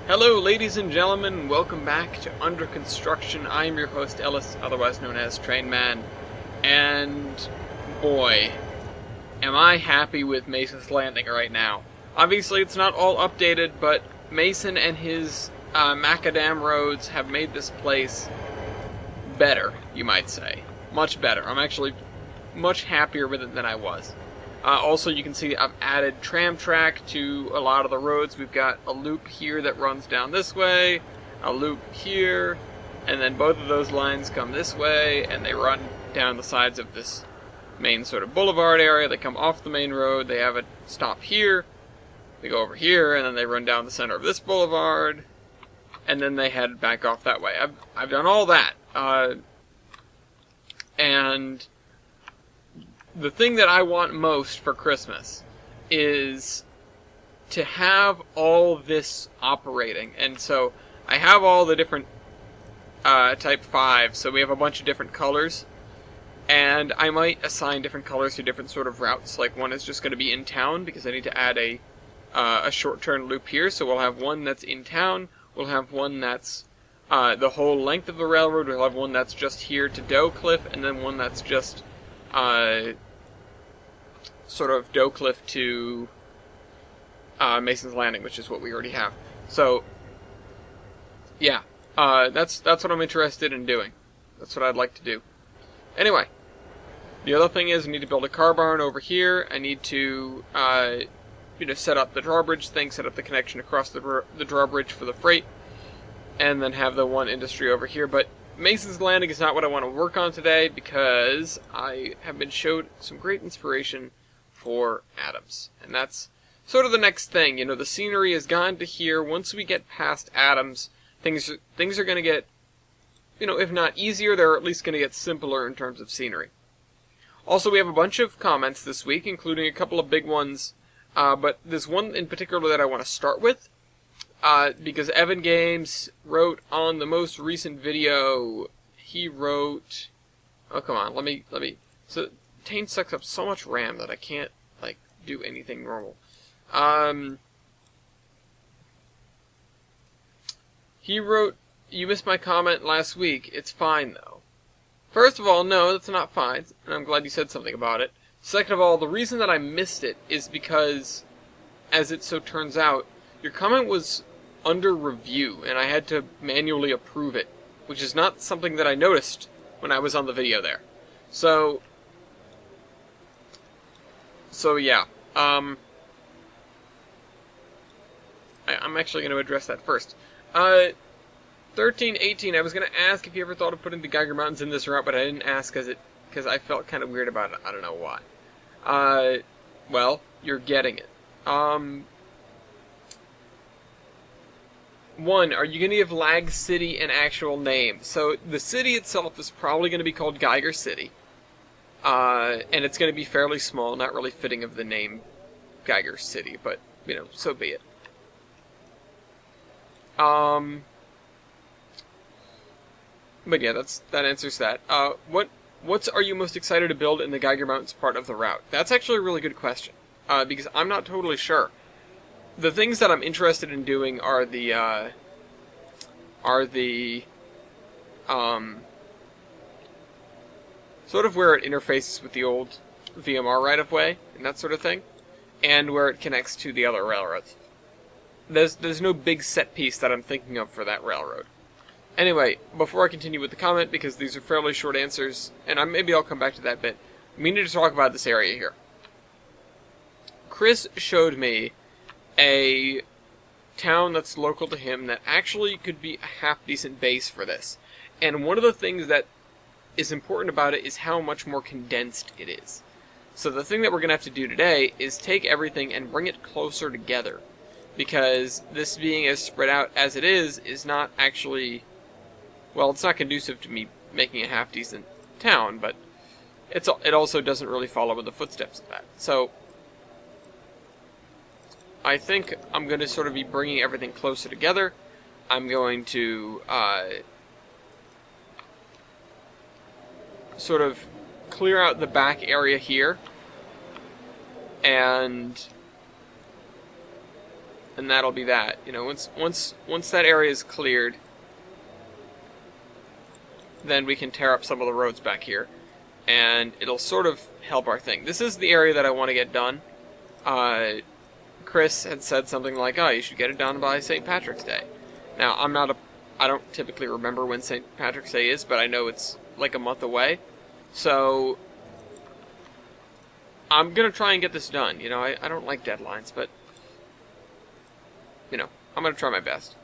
Hello, ladies and gentlemen. Welcome back to Under Construction. I am your host, Ellis, otherwise known as Trainman. And boy, am I happy with Mason's Landing right now. Obviously, it's not all updated, but Mason and his macadam roads have made this place better, you might say. Much better. I'm actually much happier with it than I was. Also, you can see I've added tram track to a lot of the roads. We've got a loop here that runs down this way, a loop here, and then both of those lines come this way, and they run down the sides of this main sort of boulevard area. They come off the main road, they have a stop here, they go over here, and then they run down the center of this boulevard, and then they head back off that way. I've done all that, and the thing that I want most for Christmas is to have all this operating. And so I have all the different type 5, so we have a bunch of different colors. And I might assign different colors to different sort of routes. Like one is just going to be in town because I need to add a short-turn loop here. So we'll have one that's in town. We'll have one that's the whole length of the railroad. We'll have one that's just here to Doe Cliff, and then one that's just sort of Doe Cliff to Mason's Landing, which is what we already have. So, yeah, that's what I'm interested in doing. That's what I'd like to do. Anyway, the other thing is I need to build a Carbarn over here. I need to, set up the drawbridge thing, set up the connection across the drawbridge for the freight, and then have the one industry over here. But Mason's Landing is not what I want to work on today because I have been showed some great inspiration for Adams. And that's sort of the next thing. You know, the scenery has gone to here. Once we get past Adams, things are going to get, if not easier, they're at least going to get simpler in terms of scenery. Also, we have a bunch of comments this week, including a couple of big ones, but there's one in particular that I want to start with. Because Evan Games wrote on the most recent video, he wrote, oh come on, let me, so Tane sucks up so much RAM that I can't, do anything normal. He wrote, you missed my comment last week, it's fine though. First of all, no, that's not fine, and I'm glad you said something about it. Second of all, the reason that I missed it is because, as it so turns out, your comment was under review, and I had to manually approve it, which is not something that I noticed when I was on the video there. So yeah, I'm actually going to address that first. 1318, I was going to ask if you ever thought of putting the Geiger Mountains in this route, but I didn't ask because I felt kind of weird about it. I don't know why. Well, you're getting it. One, are you going to give Lag City an actual name? So, the city itself is probably going to be called Geiger City. And it's going to be fairly small, not really fitting of the name Geiger City, but, so be it. But yeah, that answers that. What are you most excited to build in the Geiger Mountains part of the route? That's actually a really good question, because I'm not totally sure. The things that I'm interested in doing are the sort of where it interfaces with the old VMR right-of-way and that sort of thing, and where it connects to the other railroads. There's no big set piece that I'm thinking of for that railroad. Anyway, before I continue with the comment, because these are fairly short answers, and maybe I'll come back to that bit, we need to talk about this area here. Chris showed me a town that's local to him that actually could be a half-decent base for this. And one of the things that is important about it is how much more condensed it is. So the thing that we're going to have to do today is take everything and bring it closer together. Because this being as spread out as it is not actually, well, it's not conducive to me making a half-decent town, but it also doesn't really follow in the footsteps of that. So I think I'm going to sort of be bringing everything closer together. I'm going to sort of clear out the back area here and and that'll be that. You know, once that area is cleared, then we can tear up some of the roads back here, and it'll sort of help our thing. This is the area that I want to get done. Chris had said something like, "Oh, you should get it done by St. Patrick's Day." Now, I don't typically remember when St. Patrick's Day is, but I know it's like a month away, so I'm gonna try and get this done. You know, I don't like deadlines, but you know, I'm gonna try my best.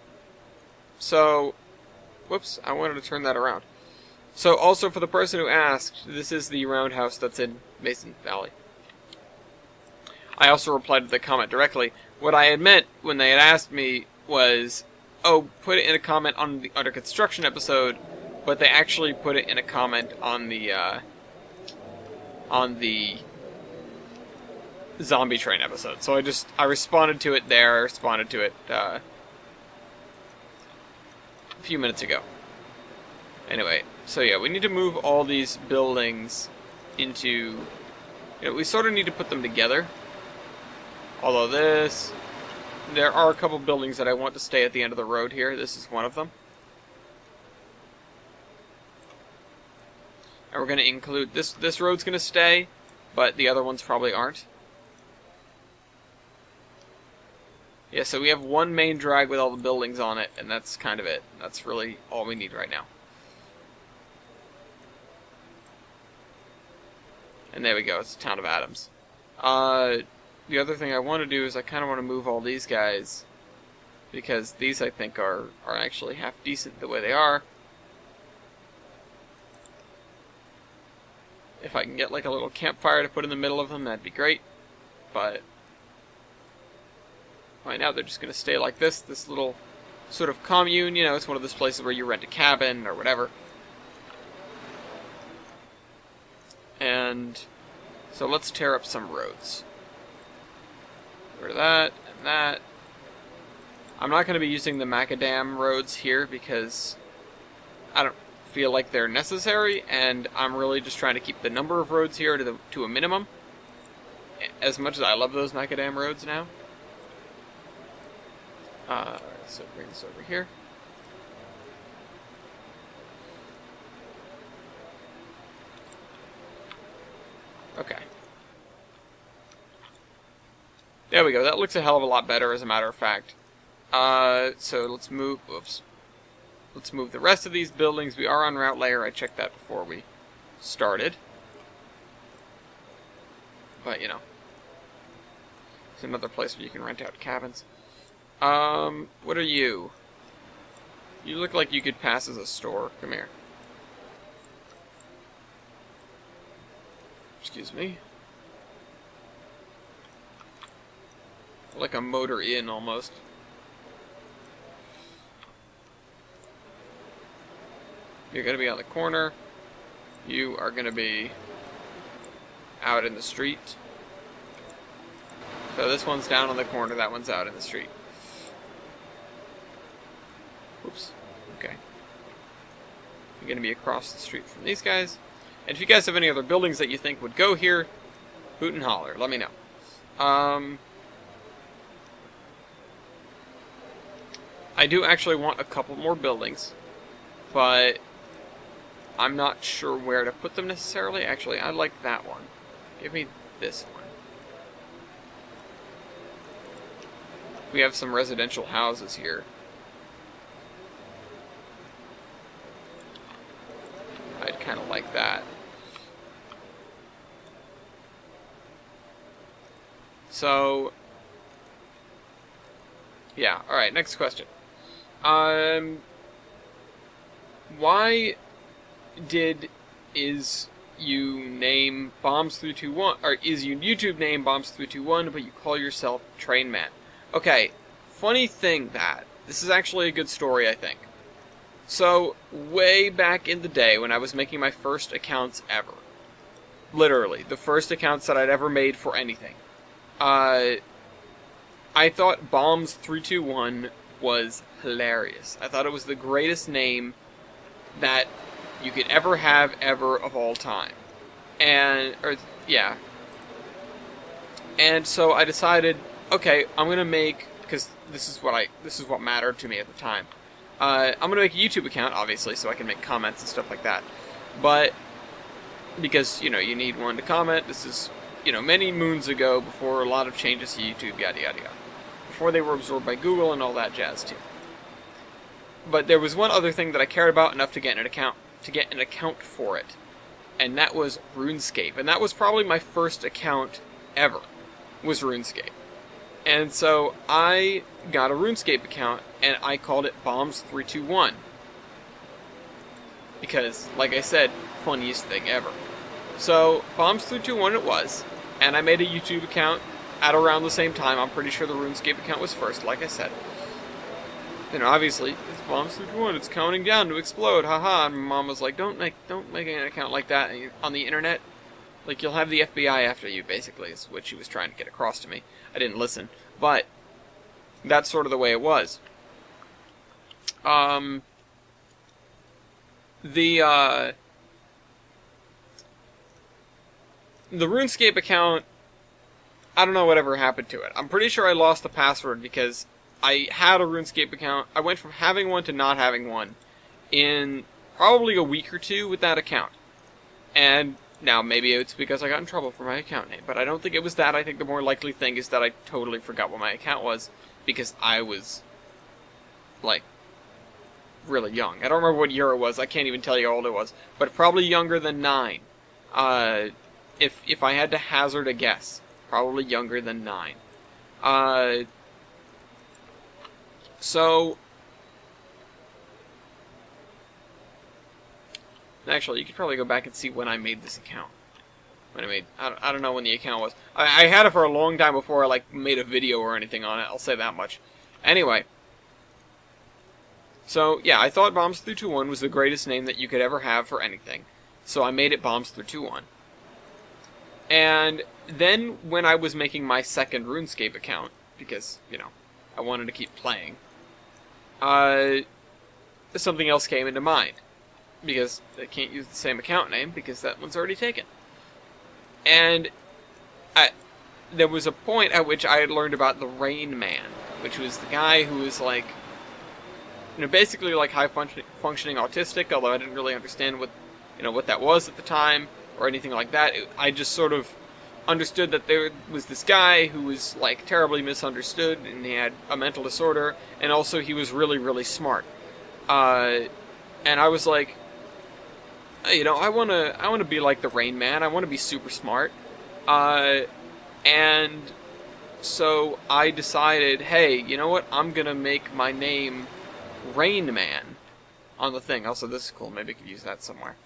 So, whoops, I wanted to turn that around. So, also for the person who asked, this is the roundhouse that's in Mason Valley. I also replied to the comment directly. What I had meant when they had asked me was, oh, put it in a comment on the under construction episode, but they actually put it in a comment on the zombie train episode. So I responded to it there. I responded to it a few minutes ago. Anyway, so yeah, we need to move all these buildings into, you know, we sort of need to put them together. Although there are a couple buildings that I want to stay at the end of the road here. This is one of them. And we're going to include, this road's going to stay, but the other ones probably aren't. Yeah, so we have one main drag with all the buildings on it, and that's kind of it. That's really all we need right now. And there we go, it's the town of Adams. The other thing I want to do is I kind of want to move all these guys, because these I think are actually half decent the way they are. If I can get like a little campfire to put in the middle of them, that'd be great. But right now they're just going to stay like this little sort of commune. You know, it's one of those places where you rent a cabin or whatever. And so let's tear up some roads. Get rid of that and that. I'm not going to be using the macadam roads here because I don't feel like they're necessary, and I'm really just trying to keep the number of roads here to a minimum. As much as I love those macadam roads now. So bring this over here. Okay. There we go. That looks a hell of a lot better, as a matter of fact. So let's move. Whoops. Let's move the rest of these buildings. We are on route layer. I checked that before we started. But, you know. It's another place where you can rent out cabins. What are you? You look like you could pass as a store. Come here. Excuse me. Like a motor inn, almost. You're going to be on the corner. You are going to be out in the street. So this one's down on the corner, that one's out in the street. Oops. Okay. You're going to be across the street from these guys. And if you guys have any other buildings that you think would go here, hoot and holler. Let me know. I do actually want a couple more buildings, but I'm not sure where to put them necessarily. Actually, I like that one. Give me this one. We have some residential houses here. I'd kind of like that. So, yeah. Alright, next question. Why is you name Bombs321, or is you YouTube name Bombs321, but you call yourself Train Man? Okay, funny thing that, this is actually a good story, I think. So, way back in the day when I was making my first accounts ever, literally, the first accounts that I'd ever made for anything, I thought Bombs321 was hilarious. I thought it was the greatest name that you could ever have, ever, of all time. And so I decided, okay, I'm going to make because this is what mattered to me at the time. I'm gonna make a YouTube account, obviously, so I can make comments and stuff like that. But because you need one to comment. This is many moons ago, before a lot of changes to YouTube, yada yada yada, before they were absorbed by Google and all that jazz too. But there was one other thing that I cared about enough to get an account for it, and that was RuneScape. And that was probably my first account ever, was RuneScape. And so I got a RuneScape account, and I called it Bombs321. Because, like I said, funniest thing ever. So, Bombs321 it was, and I made a YouTube account at around the same time. I'm pretty sure the RuneScape account was first, like I said. Obviously, it's Bombs321, it's counting down to explode, haha. And my mom was like, don't make an account like that on the internet. Like, you'll have the FBI after you, basically, is what she was trying to get across to me. I didn't listen. But, that's sort of the way it was. The RuneScape account, I don't know whatever happened to it. I'm pretty sure I lost the password because I had a RuneScape account. I went from having one to not having one in probably a week or two with that account. And now maybe it's because I got in trouble for my account name, but I don't think it was that. I think the more likely thing is that I totally forgot what my account was because I was, like, really young. I don't remember what year it was. I can't even tell you how old it was, but probably younger than 9. If I had to hazard a guess, probably younger than 9. So, actually, you could probably go back and see when I made this account. I don't know when the account was. I had it for a long time before I made a video or anything on it. I'll say that much. Anyway. So, yeah, I thought Bombs321 was the greatest name that you could ever have for anything. So I made it Bombs321. And then when I was making my second RuneScape account, because, I wanted to keep playing, something else came into mind. Because I can't use the same account name, because that one's already taken. And there was a point at which I had learned about the Rain Man, which was the guy who was basically high functioning autistic, although I didn't really understand what that was at the time, or anything like that. I just sort of understood that there was this guy who was, terribly misunderstood, and he had a mental disorder, and also he was really, really smart. And I was like, I want to be like the Rain Man. I want to be super smart. And so I decided, hey, you know what? I'm going to make my name Rain Man on the thing. Also, this is cool. Maybe I could use that somewhere.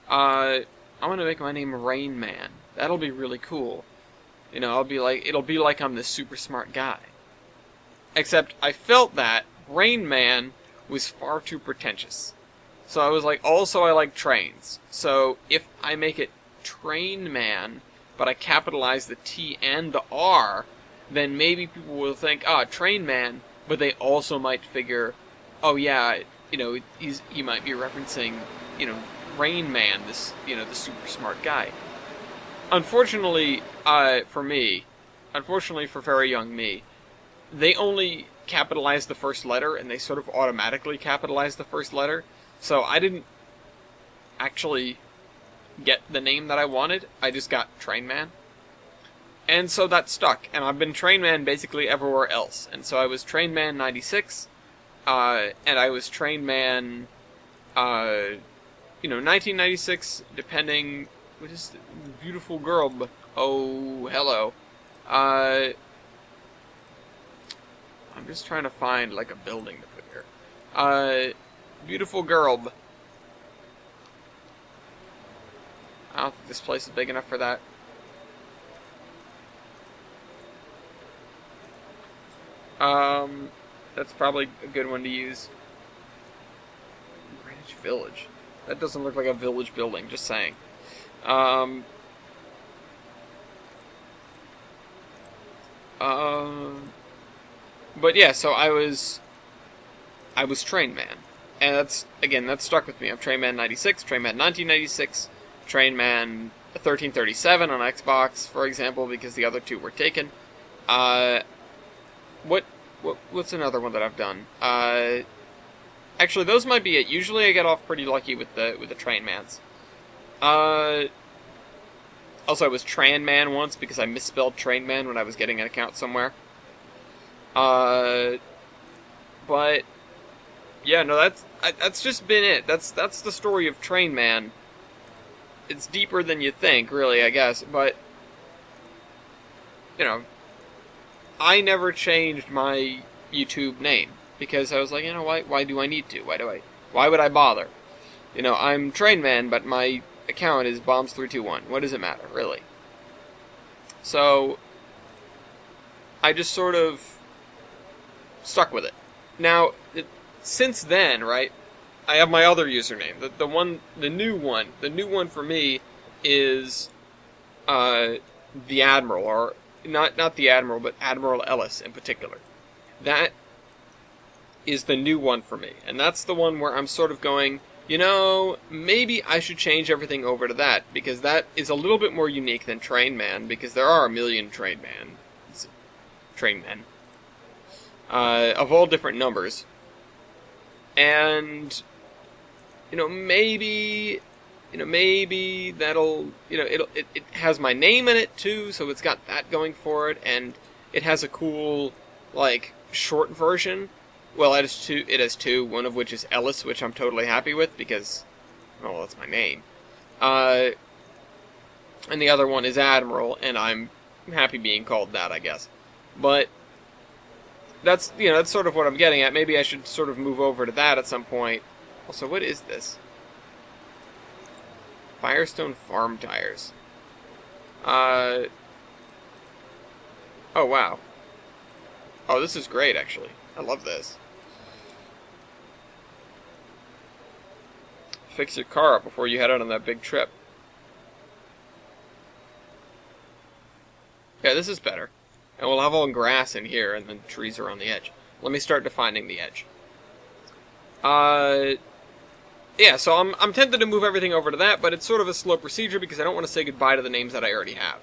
I'm going to make my name Rain Man. That'll be really cool. It'll be like I'm this super smart guy. Except I felt that Rain Man was far too pretentious. So I was like, also I like trains. So if I make it Train Man, but I capitalize the T and the R, then maybe people will think, Train Man, but they also might figure, oh yeah, he might be referencing, Rain Man, this, the super smart guy. Unfortunately, for very young me, they only capitalize the first letter, and they sort of automatically capitalize the first letter. So I didn't actually get the name that I wanted. I just got Train Man. And so that stuck. And I've been Train Man basically everywhere else. And so I was Train Man 96. And I was Train Man, 1996, depending... What is the beautiful girl? Oh, hello. I'm just trying to find, a building to put here. Beautiful girl. I don't think this place is big enough for that. That's probably a good one to use. Greenwich Village. That doesn't look like a village building, just saying. But yeah, so I was Train Man. And that stuck with me. I'm Train Man 96, Train Man 1996, Train Man 1337 on Xbox, for example, because the other two were taken. What What's another one that I've done? Actually, those might be it. Usually I get off pretty lucky with the train mans. Also, I was Tran Man once because I misspelled Train Man when I was getting an account somewhere. But yeah, no, that's just been it. That's the story of Train Man. It's deeper than you think, really, I guess. But you know, I never changed my YouTube name because I was like, why do I need to? Why would I bother? I'm Train Man, but my account is Bombs321. What does it matter, really? So I just sort of stuck with it. Now, since then, right, I have my other username. The new one for me is the Admiral, or not the Admiral, but Admiral Ellis in particular. That is the new one for me, and that's the one where I'm sort of going, maybe I should change everything over to that, because that is a little bit more unique than Train Man, because there are a million Train Men, of all different numbers. And, maybe that'll, it has my name in it too, so it's got that going for it, and it has a cool, short version. Well, it has two, one of which is Ellis, which I'm totally happy with, because, well, that's my name. And the other one is Admiral, and I'm happy being called that, I guess. But that's sort of what I'm getting at. Maybe I should sort of move over to that at some point. Also, what is this? Firestone Farm Tires. Oh, wow. Oh, this is great, actually. I love this. Fix your car up before you head out on that big trip. Yeah, this is better. And we'll have all grass in here, and then trees around the edge. Let me start defining the edge. Yeah, so I'm tempted to move everything over to that, but it's sort of a slow procedure because I don't want to say goodbye to the names that I already have.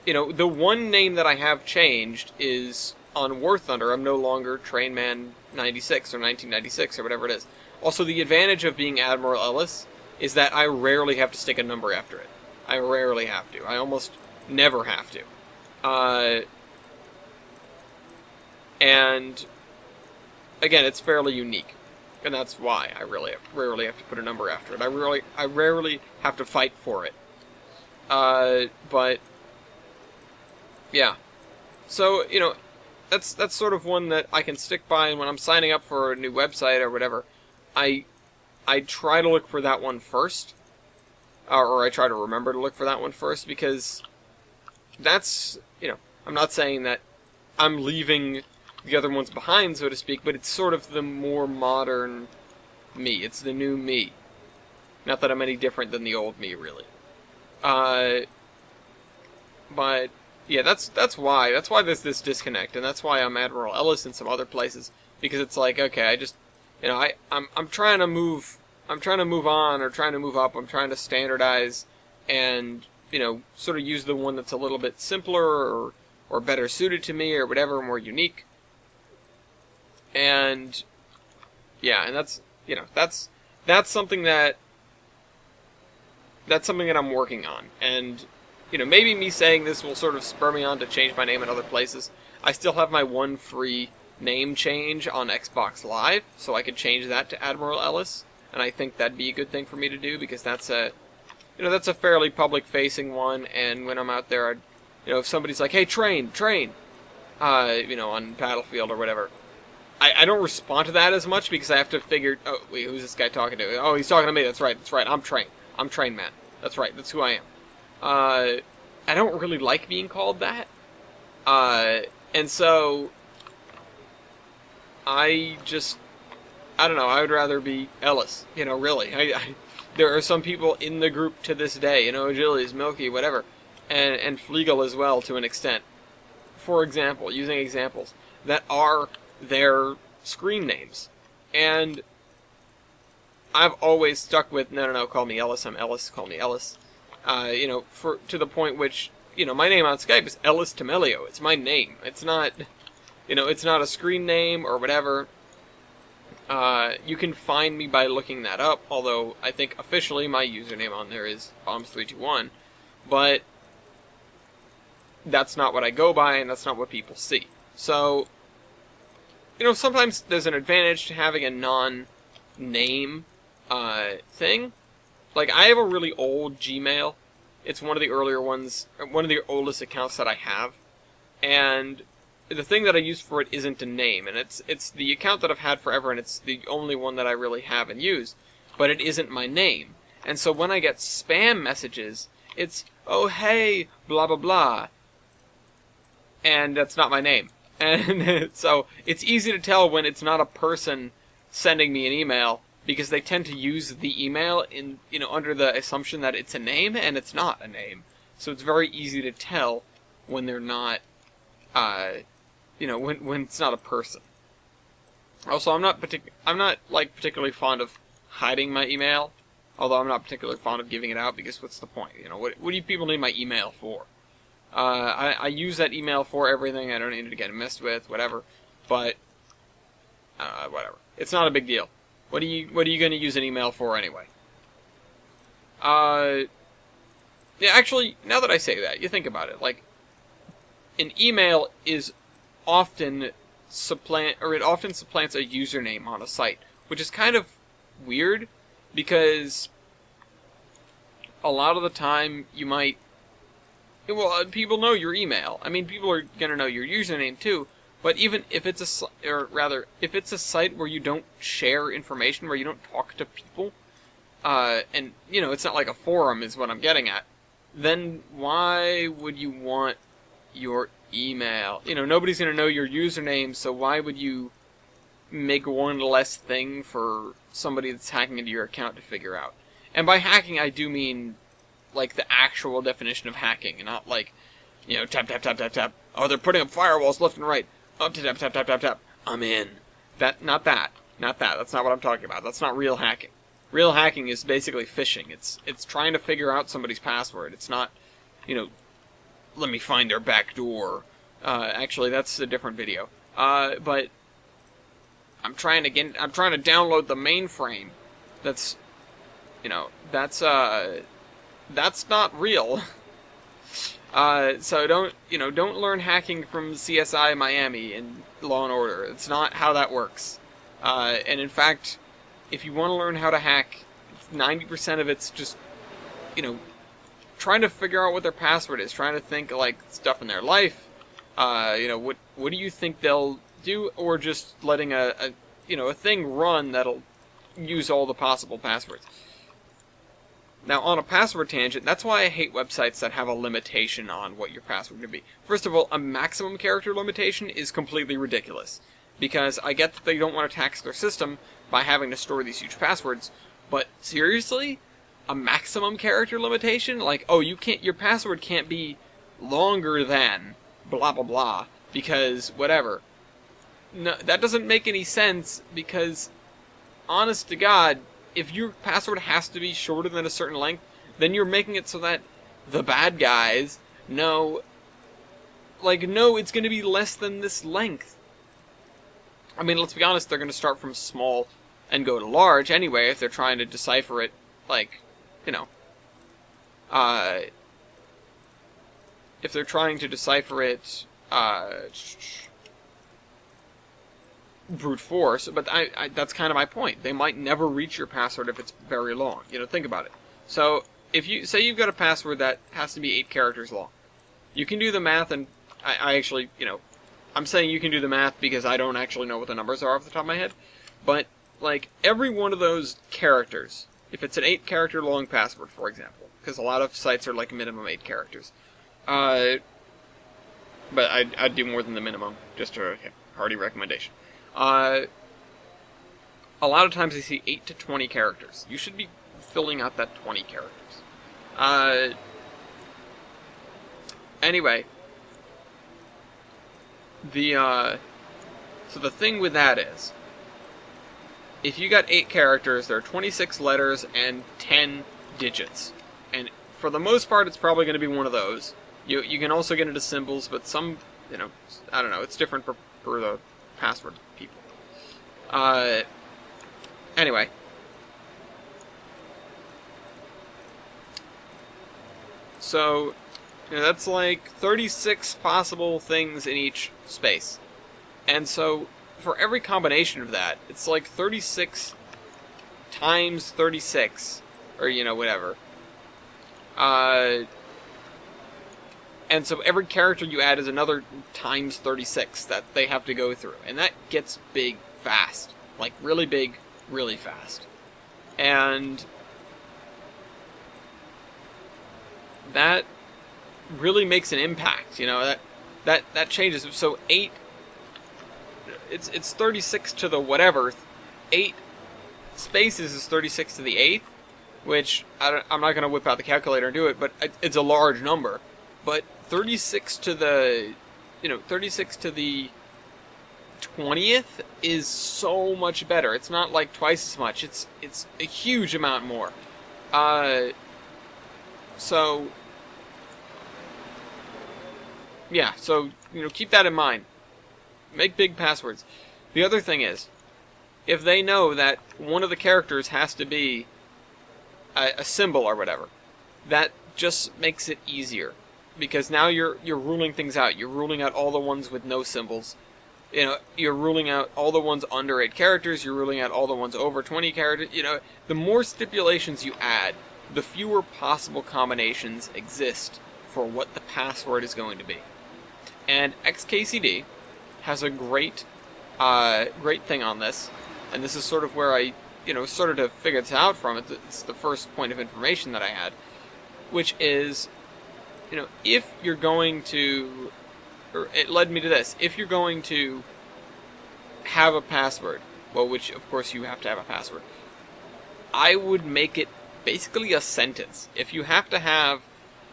The one name that I have changed is on War Thunder. I'm no longer Trainman 96 or 1996 or whatever it is. Also, the advantage of being Admiral Ellis is that I rarely have to stick a number after it. I rarely have to. I almost never have to. And again, it's fairly unique. And that's why I rarely have to put a number after it. I rarely have to fight for it. But yeah. So, that's sort of one that I can stick by, and when I'm signing up for a new website or whatever, I try to look for that one first. Or I try to remember to look for that one first, because that's, I'm not saying that I'm leaving the other ones behind, so to speak, but it's sort of the more modern me. It's the new me. Not that I'm any different than the old me, really. But yeah, that's why there's this disconnect, and that's why I'm Admiral Ellis in some other places, because it's like, okay, I just, I'm trying to move on, or trying to move up. I'm trying to standardize, and sort of use the one that's a little bit simpler or better suited to me, or whatever, more unique. And yeah, and that's something that I'm working on. And maybe me saying this will sort of spur me on to change my name in other places. I still have my one free name change on Xbox Live, so I could change that to Admiral Ellis, and I think that'd be a good thing for me to do, because that's a fairly public-facing one, and when I'm out there, if somebody's like, hey, train, on Battlefield or whatever, I don't respond to that as much, because I have to figure, oh, wait, who's this guy talking to? Oh, he's talking to me, that's right, I'm Train Man, that's right, that's who I am. I don't really like being called that, and so I don't know, I would rather be Ellis, really. There are some people in the group to this day, Agilies, Milky, whatever, and Flegel as well, to an extent. For example, using examples, that are their screen names. And I've always stuck with, no, call me Ellis, I'm Ellis, call me Ellis. To the point which, my name on Skype is Ellis Temelio. It's my name. It's not, it's not a screen name or whatever. You can find me by looking that up, although I think officially my username on there is Bombs321, but that's not what I go by, and that's not what people see. So, sometimes there's an advantage to having a non-name thing. Like, I have a really old Gmail. It's one of the earlier ones, one of the oldest accounts that I have, and the thing that I use for it isn't a name, and it's the account that I've had forever, and it's the only one that I really have and use, but it isn't my name. And so when I get spam messages, it's, oh hey, blah blah blah, and that's not my name. And so it's easy to tell when it's not a person sending me an email, because they tend to use the email in, under the assumption that it's a name, and it's not a name. So it's very easy to tell when they're not, when it's not a person. Also, I'm not particularly fond of hiding my email, although I'm not particularly fond of giving it out, because what's the point? What do you people need my email for? I use that email for everything. I don't need it to get messed with, whatever. But whatever. It's not a big deal. What are you going to use an email for anyway? Yeah, actually, now that I say that, you think about it. Like, an email is often supplants a username on a site, which is kind of weird, because a lot of the time you might, people know your email. I mean, people are going to know your username too, but even if it's if it's a site where you don't share information, where you don't talk to people, and, it's not like a forum is what I'm getting at, then why would you want your email? Nobody's going to know your username, so why would you make one less thing for somebody that's hacking into your account to figure out? And by hacking, I do mean, like, the actual definition of hacking, and not like, tap, tap, tap, tap, tap. Oh, they're putting up firewalls left and right. Up to tap, tap, tap, tap, tap. I'm in. Not that. That's not what I'm talking about. That's not real hacking. Real hacking is basically phishing. It's trying to figure out somebody's password. It's not, let me find their back door. Actually, that's a different video. But I'm trying to download the mainframe. That's not real. So don't learn hacking from CSI Miami and Law and Order. It's not how that works. And in fact, if you want to learn how to hack, 90% of it's just, trying to figure out what their password is, trying to think, like, stuff in their life. What do you think they'll do, or just letting a thing run that'll use all the possible passwords. Now, on a password tangent, that's why I hate websites that have a limitation on what your password can be. First of all, a maximum character limitation is completely ridiculous, because I get that they don't want to tax their system by having to store these huge passwords, but seriously? A maximum character limitation? Like, oh, your password can't be longer than blah blah blah, because whatever. No, that doesn't make any sense, because, honest to God, if your password has to be shorter than a certain length, then you're making it so that the bad guys know, like, no, it's going to be less than this length. I mean, let's be honest, they're going to start from small and go to large anyway if they're trying to decipher it, like, if they're trying to decipher it, brute force, but that's kind of my point. They might never reach your password if it's very long. Think about it. So, if you say you've got a password that has to be 8 characters long, you can do the math, and I actually, I'm saying you can do the math because I don't actually know what the numbers are off the top of my head, but, like, every one of those characters, if it's an 8-character long password, for example, because a lot of sites are, like, minimum 8 characters, but I'd do more than the minimum, just a hearty recommendation. A lot of times I see 8 to 20 characters. You should be filling out that 20 characters. Anyway, so the thing with that is, if you got 8 characters, there are 26 letters and 10 digits. And for the most part, it's probably going to be one of those. You can also get into symbols, but some, I don't know, it's different for the password people. Anyway. So, that's like 36 possible things in each space. And so, for every combination of that, it's like 36 times 36, or, whatever. And so every character you add is another times 36 that they have to go through. And that gets big fast. Like, really big, really fast. And that really makes an impact, that changes. So 8, it's 36 to the whatever. 8 spaces is 36 to the 8th, which I'm not going to whip out the calculator and do it, but it's a large number. But 36 to the 20th is so much better. It's not like twice as much. It's a huge amount more. So yeah, so keep that in mind. Make big passwords. The other thing is, if they know that one of the characters has to be a symbol or whatever, that just makes it easier. Because now you're ruling things out. You're ruling out all the ones with no symbols. You're ruling out all the ones under 8 characters. You're ruling out all the ones over 20 characters. The more stipulations you add, the fewer possible combinations exist for what the password is going to be. And XKCD has a great thing on this. And this is sort of where I, started to figure this out from. It's the first point of information that I had. Which is, if you're going to, or it led me to this, if you're going to have a password, well, which of course you have to have a password, I would make it basically a sentence. If you have to have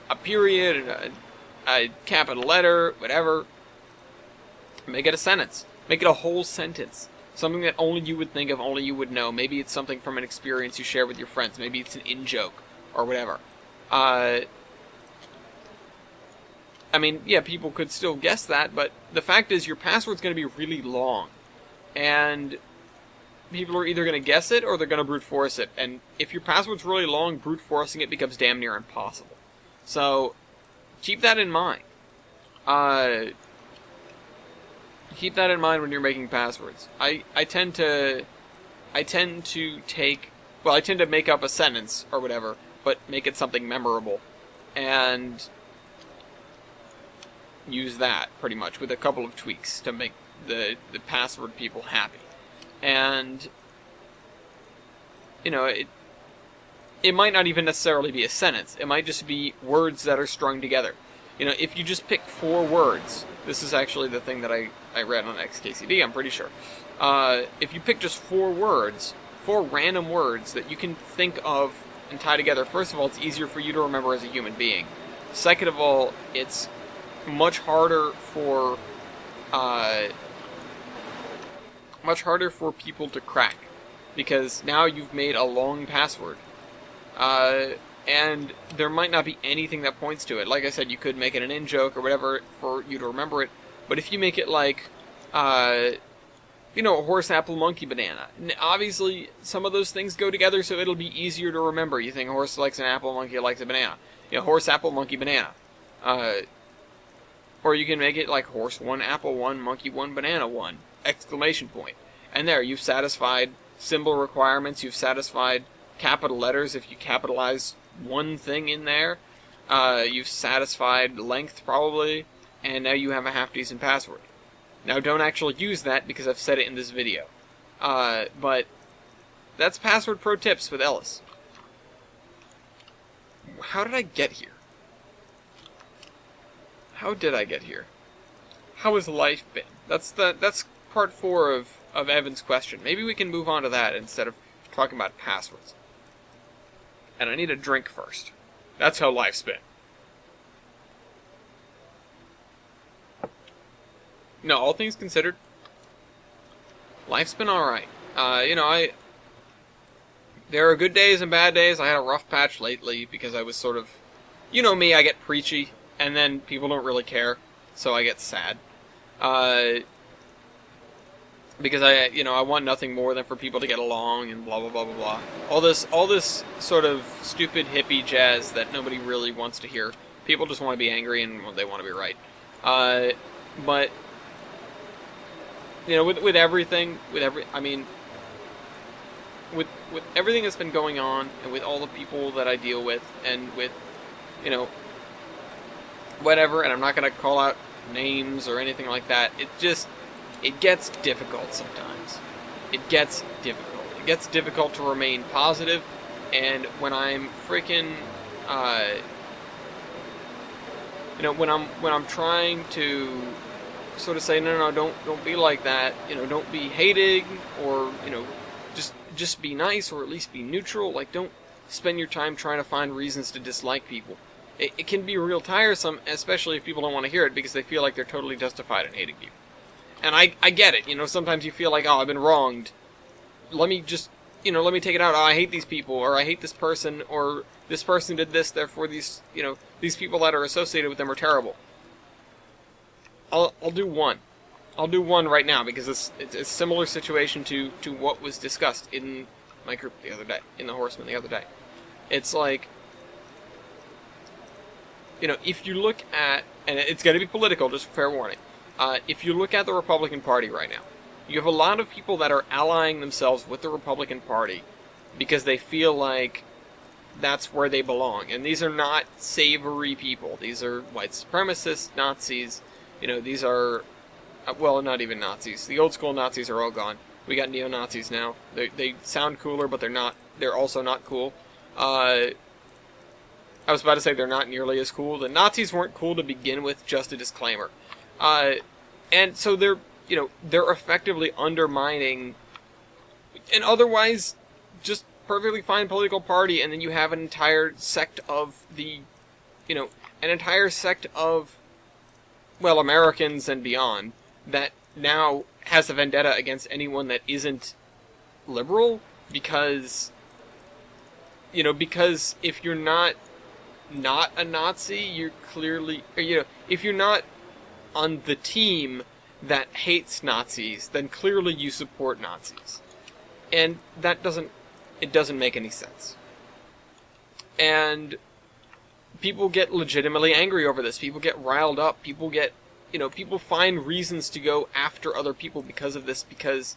a period, a capital letter, whatever, make it a sentence. Make it a whole sentence. Something that only you would think of, only you would know. Maybe it's something from an experience you share with your friends. Maybe it's an in-joke, or whatever. People could still guess that, but the fact is your password's going to be really long. And people are either going to guess it or they're going to brute force it. And if your password's really long, brute forcing it becomes damn near impossible. So, keep that in mind. Keep that in mind when you're making passwords. I tend to make up a sentence or whatever, but make it something memorable. And use that, pretty much, with a couple of tweaks to make the password people happy. And, it might not even necessarily be a sentence. It might just be words that are strung together. If you just pick 4 words, this is actually the thing that I read on XKCD, I'm pretty sure. If you pick just 4 words, 4 random words that you can think of and tie together, first of all, it's easier for you to remember as a human being. Second of all, it's much harder for people to crack, because now you've made a long password, and there might not be anything that points to it. Like I said, you could make it an in-joke or whatever for you to remember it, but if you make it like, a horse, apple, monkey, banana, obviously some of those things go together, so it'll be easier to remember. You think a horse likes an apple, monkey likes a banana. Horse, apple, monkey, banana. Or you can make it like horse 1, apple 1, monkey 1, banana 1, exclamation point. And there, you've satisfied symbol requirements, you've satisfied capital letters if you capitalize one thing in there, you've satisfied length probably, and now you have a half-decent password. Now don't actually use that because I've said it in this video. But that's Password Pro Tips with Ellis. How did I get here? How did I get here? How has life been? That's part 4 of Evan's question. Maybe we can move on to that instead of talking about passwords. And I need a drink first. That's how life's been. No, all things considered, life's been alright. There are good days and bad days. I had a rough patch lately because I was sort of, me, I get preachy. and then people don't really care, so I get sad. Uh, because I want nothing more than for people to get along and blah blah blah blah blah. All this sort of stupid hippie jazz that nobody really wants to hear. People just want to be angry and they want to be right. But with everything, with everything that's been going on, and with all the people that I deal with, and with whatever, and I'm not going to call out names or anything like that. It gets difficult sometimes. It gets difficult. It gets difficult to remain positive, and when I'm freaking, when I'm trying to sort of say, no, don't be like that. Don't be hating, or just be nice, or at least be neutral. Like, don't spend your time trying to find reasons to dislike people. It can be real tiresome, especially if people don't want to hear it because they feel like they're totally justified in hating people. And I get it. Sometimes you feel like, oh, I've been wronged. Let me just, let me take it out. Oh, I hate these people, or I hate this person, or this person did this, therefore these people that are associated with them are terrible. I'll do one. I'll do one right now because it's a similar situation to what was discussed in my group the other day, in the Horsemen the other day. It's like, if you look at, and it's going to be political, just fair warning, if you look at the Republican Party right now, you have a lot of people that are allying themselves with the Republican Party because they feel like that's where they belong. And these are not savory people. These are white supremacists, Nazis. These are, well, not even Nazis. The old school Nazis are all gone. We got neo-Nazis now. They sound cooler, but they're not. They're also not cool. I was about to say they're not nearly as cool. The Nazis weren't cool to begin with, just a disclaimer. And so they're effectively undermining an otherwise just perfectly fine political party, and then you have an entire sect of Americans and beyond that now has a vendetta against anyone that isn't liberal, because if you're not a Nazi, you're clearly, if you're not on the team that hates Nazis, then clearly you support Nazis. And that doesn't make any sense. And people get legitimately angry over this. People get riled up. People find reasons to go after other people because of this, because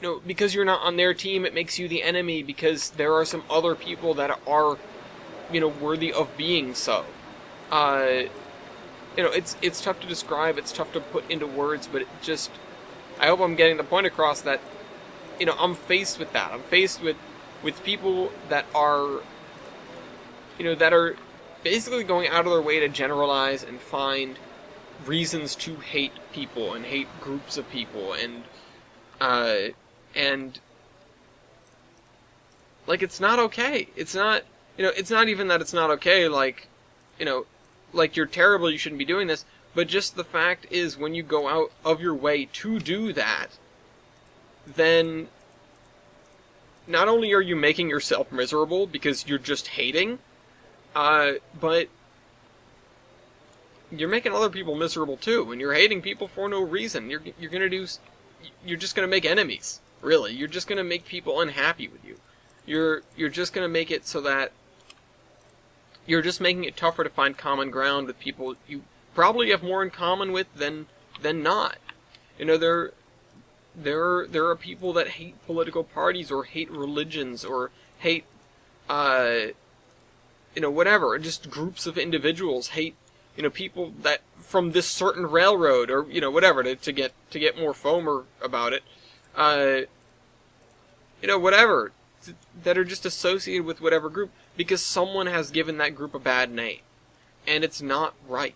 you're not on their team, it makes you the enemy, because there are some other people that are, worthy of being so. It's tough to describe, it's tough to put into words, but I hope I'm getting the point across that, I'm faced with that. I'm faced with people that are, that are basically going out of their way to generalize and find reasons to hate people and hate groups of people, and like, it's not okay. It's not, it's not even that it's not okay, like, like, you're terrible, you shouldn't be doing this, but just the fact is, when you go out of your way to do that, then not only are you making yourself miserable because you're just hating, but you're making other people miserable too, and you're hating people for no reason. You're just gonna make enemies, really. You're just gonna make people unhappy with you. You're just gonna make it so that you're just making it tougher to find common ground with people you probably have more in common with than not. There are people that hate political parties, or hate religions, or hate whatever, just groups of individuals hate, people that from this certain railroad, or whatever, to get more foamer about it, whatever, that are just associated with whatever group because someone has given that group a bad name, and it's not right.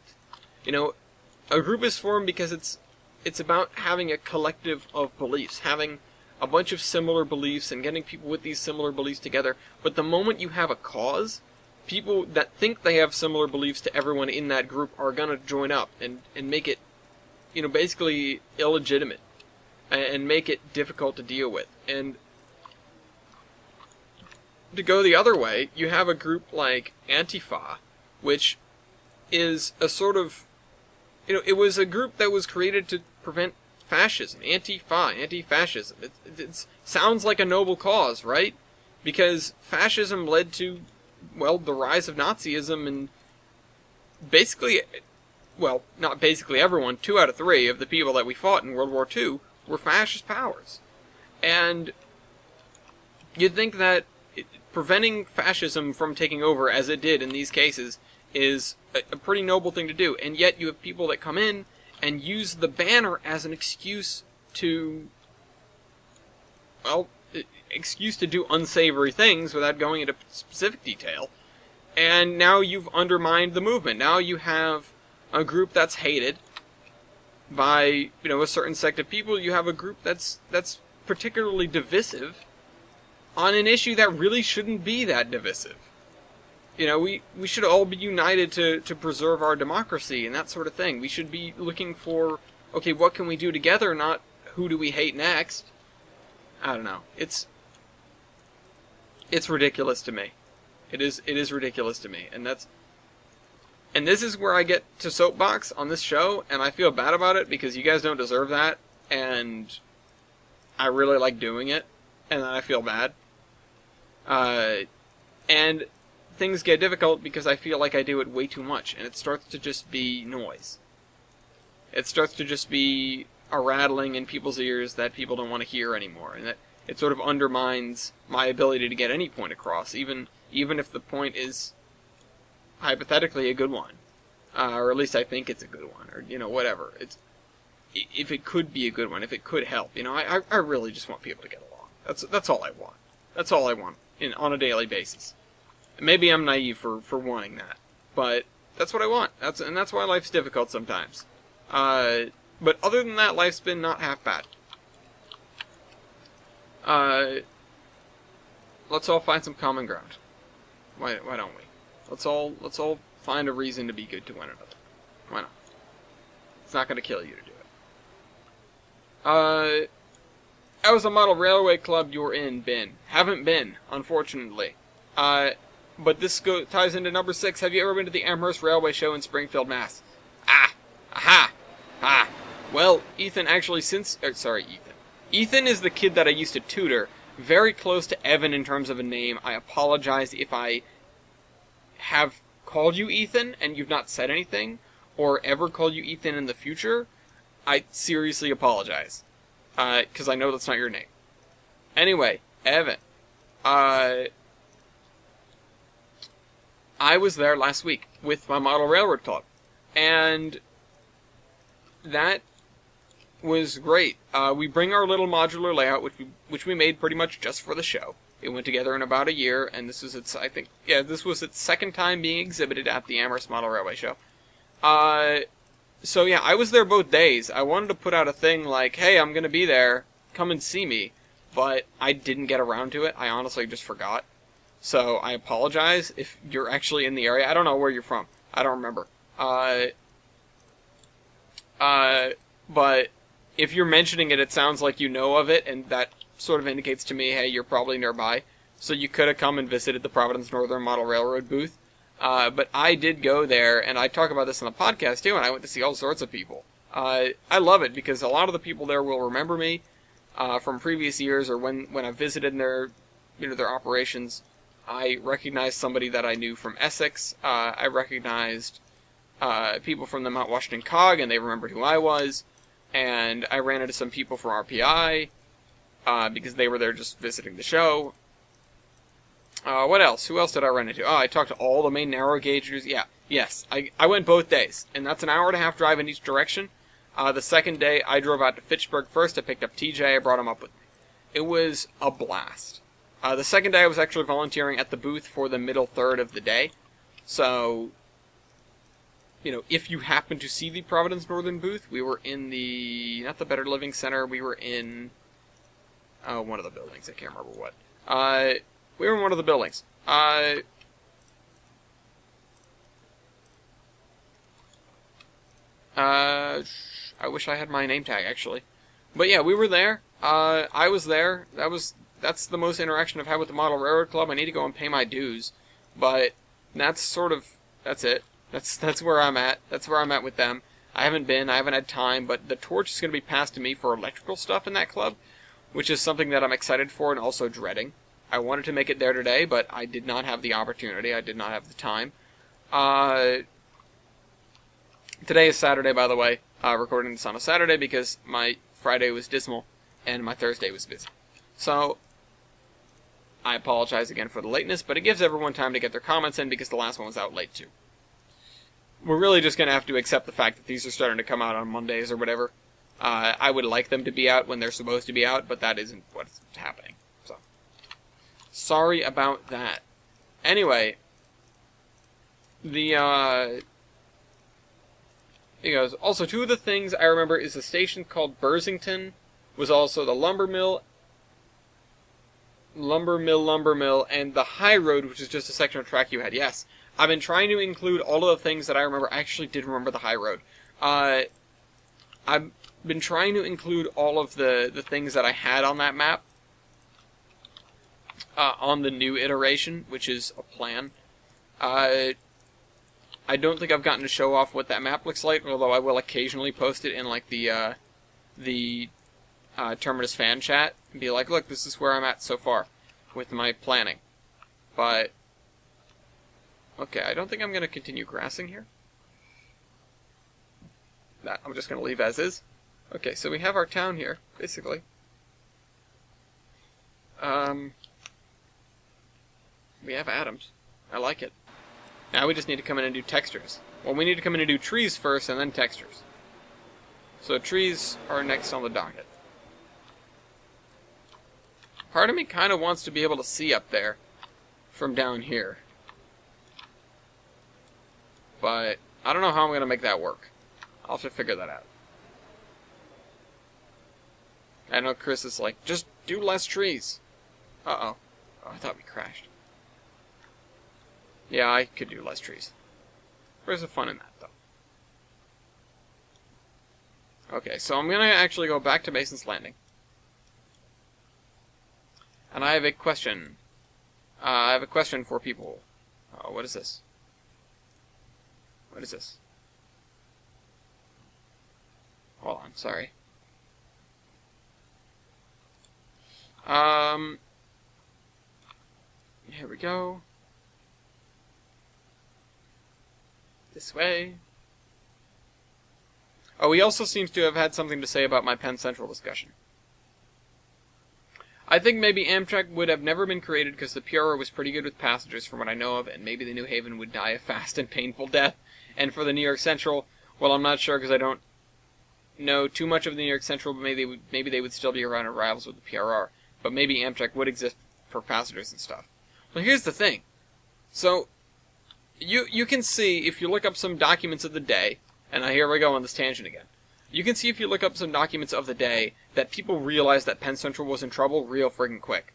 A group is formed because it's about having a collective of beliefs, having a bunch of similar beliefs and getting people with these similar beliefs together. But the moment you have a cause, people that think they have similar beliefs to everyone in that group are going to join up and make it, basically illegitimate and make it difficult to deal with. And to go the other way, you have a group like Antifa, which is a sort of, it was a group that was created to prevent fascism. Antifa, anti-fascism. It sounds like a noble cause, right? Because fascism led to, well, the rise of Nazism, and basically, well, not basically everyone, 2 out of 3 of the people that we fought in World War II were fascist powers. And you'd think that preventing fascism from taking over, as it did in these cases, is a pretty noble thing to do. And yet you have people that come in and use the banner as an excuse to, well, excuse to do unsavory things without going into specific detail. And now you've undermined the movement. Now you have a group that's hated by, a certain sect of people. You have a group that's particularly divisive on an issue that really shouldn't be that divisive. We should all be united to preserve our democracy and that sort of thing. We should be looking for, okay, what can we do together, not who do we hate next? I don't know. It's ridiculous to me. It is ridiculous to me. And this is where I get to soapbox on this show, and I feel bad about it because you guys don't deserve that, and I really like doing it, and then I feel bad. And things get difficult because I feel like I do it way too much, and it starts to just be noise. It starts to just be a rattling in people's ears that people don't want to hear anymore, and that it sort of undermines my ability to get any point across, even if the point is hypothetically a good one, or at least I think it's a good one, or whatever. If it could be a good one, if it could help, I really just want people to get along. That's all I want. That's all I want on a daily basis. Maybe I'm naive for wanting that, but that's what I want. That's why life's difficult sometimes. But other than that, life's been not half bad. Let's all find some common ground. Why don't we? Let's all find a reason to be good to one another. Why not? It's not going to kill you to do it. How was the model railway club you were in, Ben? Haven't been, unfortunately. But this ties into number 6. Have you ever been to the Amherst Railway Show in Springfield, Mass? Aha! Well, Ethan actually Ethan is the kid that I used to tutor. Very close to Evan in terms of a name. I apologize if I have called you Ethan and you've not said anything, or ever called you Ethan in the future. I seriously apologize. Because I know that's not your name. Anyway, Evan. I was there last week with my model railroad club. And that was great. We bring our little modular layout, which we made pretty much just for the show. It went together in about a year, and this was its second time being exhibited at the Amherst Model Railway Show. So yeah, I was there both days. I wanted to put out a thing like, hey, I'm gonna be there, come and see me, but I didn't get around to it. I honestly just forgot. So I apologize if you're actually in the area. I don't know where you're from. I don't remember. But if you're mentioning it, it sounds like you know of it, and that sort of indicates to me, hey, you're probably nearby. So you could have come and visited the Providence Northern Model Railroad booth. But I did go there, and I talk about this on the podcast too, and I went to see all sorts of people. I love it because a lot of the people there will remember me from previous years, or when I visited their operations. I recognized somebody that I knew from Essex. I recognized people from the Mount Washington COG, and they remembered who I was. And I ran into some people from RPI because they were there just visiting the show. What else? Who else did I run into? I talked to all the main narrow gaugers. Yeah, yes. I went both days, and that's an hour and a half drive in each direction. The second day, I drove out to Fitchburg first. I picked up TJ. I brought him up with me. It was a blast. The second day, I was actually volunteering at the booth for the middle third of the day. So, if you happen to see the Providence Northern booth, we were in not the Better Living Center, we were in one of the buildings. I can't remember what. We were in one of the buildings. I wish I had my name tag, actually. But yeah, we were there. I was there. That that's the most interaction I've had with the Model Railroad Club. I need to go and pay my dues, but that's it. That's where I'm at. That's where I'm at with them. I haven't had time, but the torch is going to be passed to me for electrical stuff in that club, which is something that I'm excited for and also dreading. I wanted to make it there today, but I did not have the opportunity. I did not have the time. Today is Saturday, by the way. Recording this on a Saturday because my Friday was dismal and my Thursday was busy. So, I apologize again for the lateness, but it gives everyone time to get their comments in because the last one was out late too. We're really just going to have to accept the fact that these are starting to come out on Mondays or whatever. I would like them to be out when they're supposed to be out, but that isn't what's happening. So, sorry about that. Anyway, he goes, also, two of the things I remember is a station called Bursington, was also the lumber mill, and the high road, which is just a section of track you had. Yes, I've been trying to include all of the things that I remember. I actually did remember the high road. I've been trying to include all of the things that I had on that map on the new iteration, which is a plan. I don't think I've gotten to show off what that map looks like, although I will occasionally post it in like the Terminus fan chat and be like, look, this is where I'm at so far with my planning. But okay, I don't think I'm going to continue grassing here. That I'm just going to leave as is. Okay, so we have our town here, basically. We have atoms. I like it. Now we just need to come in and do textures. Well, we need to come in and do trees first and then textures. So trees are next on the docket. Part of me kind of wants to be able to see up there from down here. But I don't know how I'm going to make that work. I'll have to figure that out. I know Chris is like, just do less trees. Uh-oh. Oh, I thought we crashed. Yeah, I could do less trees. Where's the fun in that, though? Okay, so I'm going to actually go back to Mason's Landing. And I have a question. I have a question for people. What is this? What is this? Hold on, sorry. Here we go. This way. Oh, he also seems to have had something to say about my Penn Central discussion. I think maybe Amtrak would have never been created because the PRR was pretty good with passengers from what I know of, and maybe the New Haven would die a fast and painful death. And for the New York Central, well, I'm not sure because I don't know too much of the New York Central, but maybe they would still be around in rivals with the PRR. But maybe Amtrak would exist for passengers and stuff. Well, here's the thing. So, you can see, if you look up some documents of the day, and here we go on this tangent again. You can see if you look up some documents of the day that people realized that Penn Central was in trouble real friggin' quick.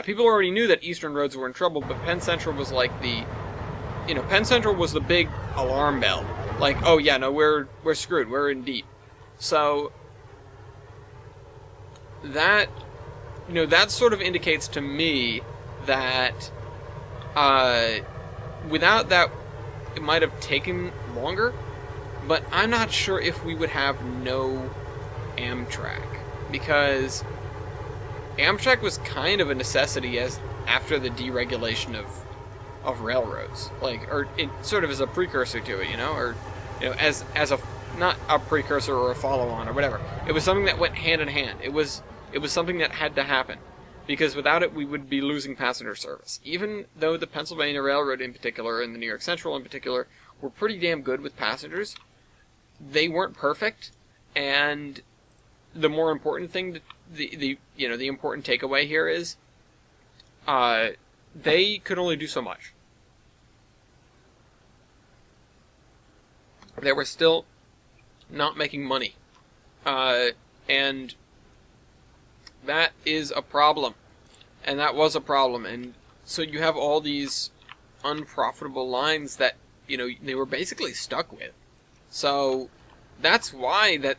People already knew that Eastern roads were in trouble, but Penn Central was like Penn Central was the big alarm bell. Like, oh yeah, no, we're screwed, we're in deep. So, that sort of indicates to me that, without that, it might have taken longer. But I'm not sure if we would have no Amtrak, because Amtrak was kind of a necessity as after the deregulation of railroads, or it sort of as a precursor to it, as a not a precursor or a follow-on or whatever. It was something that went hand in hand. It was something that had to happen, because without it we would be losing passenger service. Even though the Pennsylvania Railroad in particular and the New York Central in particular were pretty damn good with passengers, they weren't perfect, and the more important thing, the important takeaway here is, they could only do so much. They were still not making money, and that is a problem, and that was a problem, and so you have all these unprofitable lines that, they were basically stuck with. So that's why that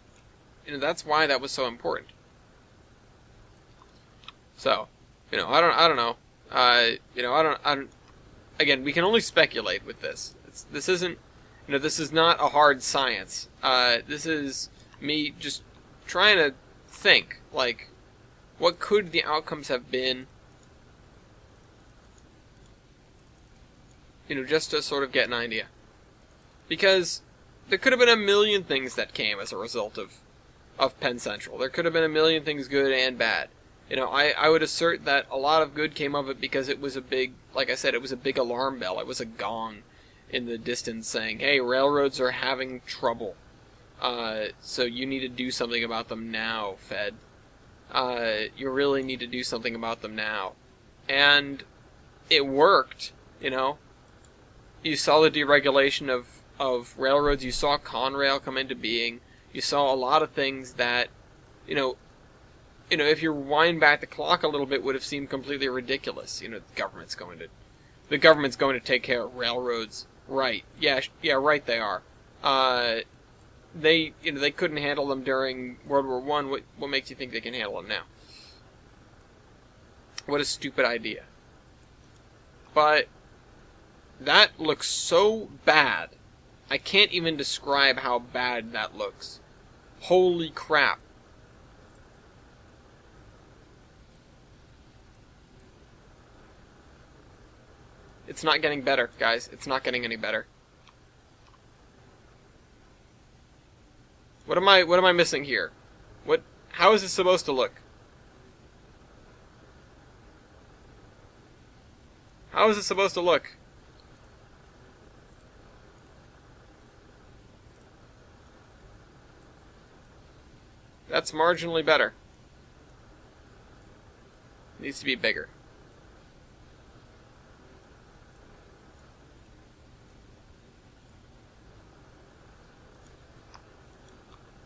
was so important. So, I don't know. I don't. Again, we can only speculate with this. This isn't, this is not a hard science. This is me just trying to think, like, what could the outcomes have been? Just to sort of get an idea. Because there could have been a million things that came as a result of Penn Central. There could have been a million things good and bad. I would assert that a lot of good came of it because it was a big, like I said, it was a big alarm bell. It was a gong in the distance saying, hey, railroads are having trouble. So you need to do something about them now, Fed. You really need to do something about them now. And it worked, You saw the deregulation of railroads. You saw Conrail come into being. You saw a lot of things that, if you wind back the clock a little bit, would have seemed completely ridiculous. The government's going to take care of railroads, right? Yeah, right. They are. They couldn't handle them during World War I. What makes you think they can handle them now? What a stupid idea. But that looks so bad. I can't even describe how bad that looks. Holy crap. It's not getting better, guys. It's not getting any better. What am I missing here? How is this supposed to look? How is it supposed to look? That's marginally better. Needs to be bigger.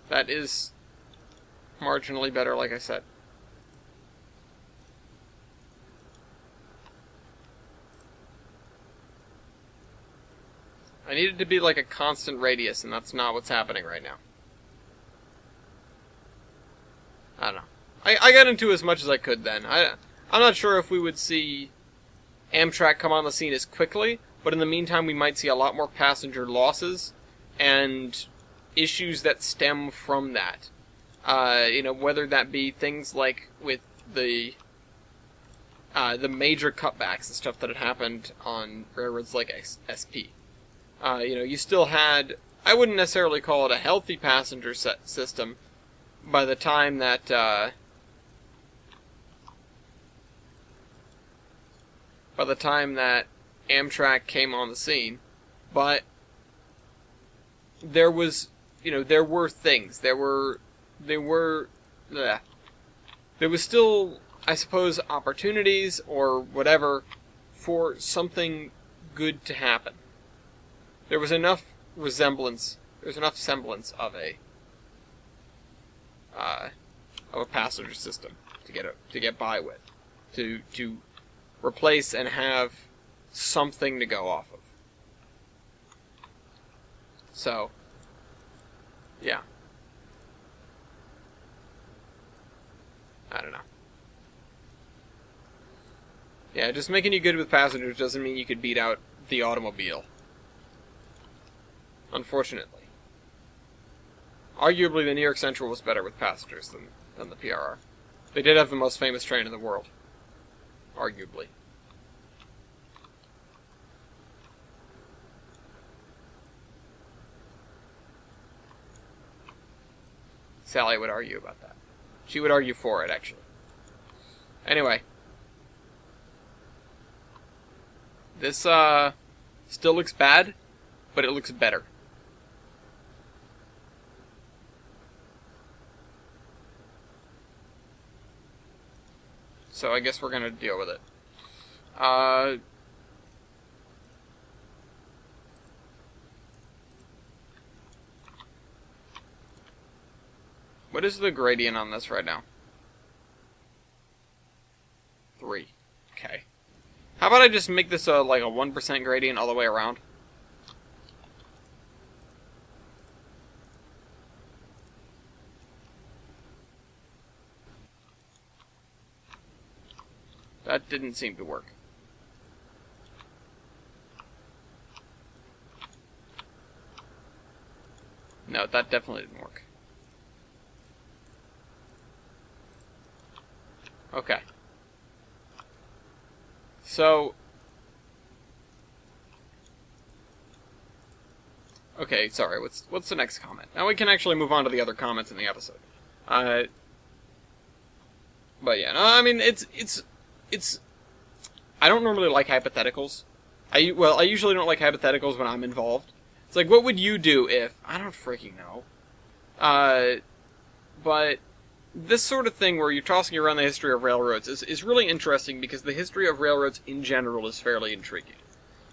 That is marginally better, like I said. I need it to be like a constant radius, and that's not what's happening right now. I don't know. I got into as much as I could then. I'm not sure if we would see Amtrak come on the scene as quickly, but in the meantime we might see a lot more passenger losses and issues that stem from that. Whether that be things like with the major cutbacks and stuff that had happened on railroads like SP. You still had, I wouldn't necessarily call it a healthy passenger system by the time that Amtrak came on the scene, but there was, there were things, there was still, I suppose, opportunities or whatever for something good to happen. There was enough semblance of a passenger system to get by with, to replace and have something to go off of. So, yeah. I don't know. Yeah, just making you good with passengers doesn't mean you could beat out the automobile. Unfortunately. Arguably, the New York Central was better with passengers than the PRR. They did have the most famous train in the world. Arguably. Sally would argue about that. She would argue for it, actually. Anyway. This, still looks bad, but it looks better. So I guess we're gonna deal with it. What is the gradient on this right now? 3. Okay. How about I just make this like a 1% gradient all the way around? didn't seem to work. No, that definitely didn't work. Okay. So... Okay, sorry, what's the next comment? Now we can actually move on to the other comments in the episode. But yeah, no, I mean, it's... I don't normally like hypotheticals. I usually don't like hypotheticals when I'm involved. It's like, what would you do if... I don't freaking know. But this sort of thing where you're tossing around the history of railroads is really interesting because the history of railroads in general is fairly intriguing.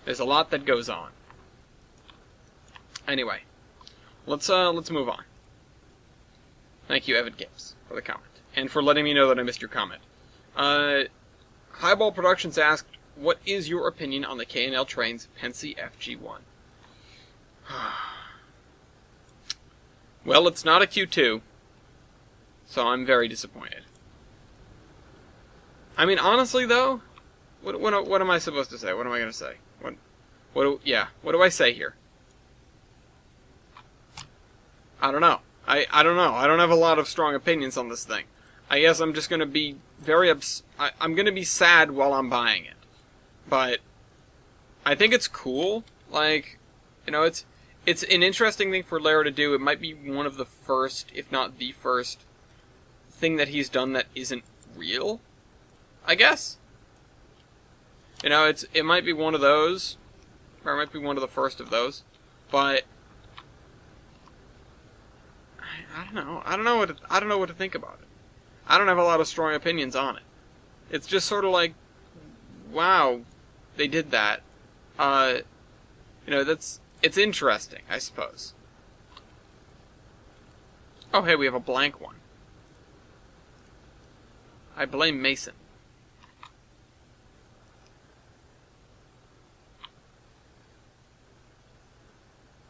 There's a lot that goes on. Anyway, let's move on. Thank you, Evan Gibbs, for the comment. And for letting me know that I missed your comment. Highball Productions asked, what is your opinion on the K&L train's Pensy FG1? Well, it's not a Q2, so I'm very disappointed. I mean, honestly, though, what am I supposed to say? What am I going to say? What do I say here? I don't know. I don't know. I don't have a lot of strong opinions on this thing. I guess I'm just going to be I'm going to be sad while I'm buying it. But I think it's cool. Like, you know, it's an interesting thing for Lara to do. It might be one of the first, if not the first, thing that he's done that isn't real, I guess. You know, it might be one of those, or it might be one of the first of those, but I don't know. I don't know what to think about it. I don't have a lot of strong opinions on it. It's just sort of like, wow, they did that. You know, it's interesting, I suppose. Oh, hey, we have a blank one. I blame Mason.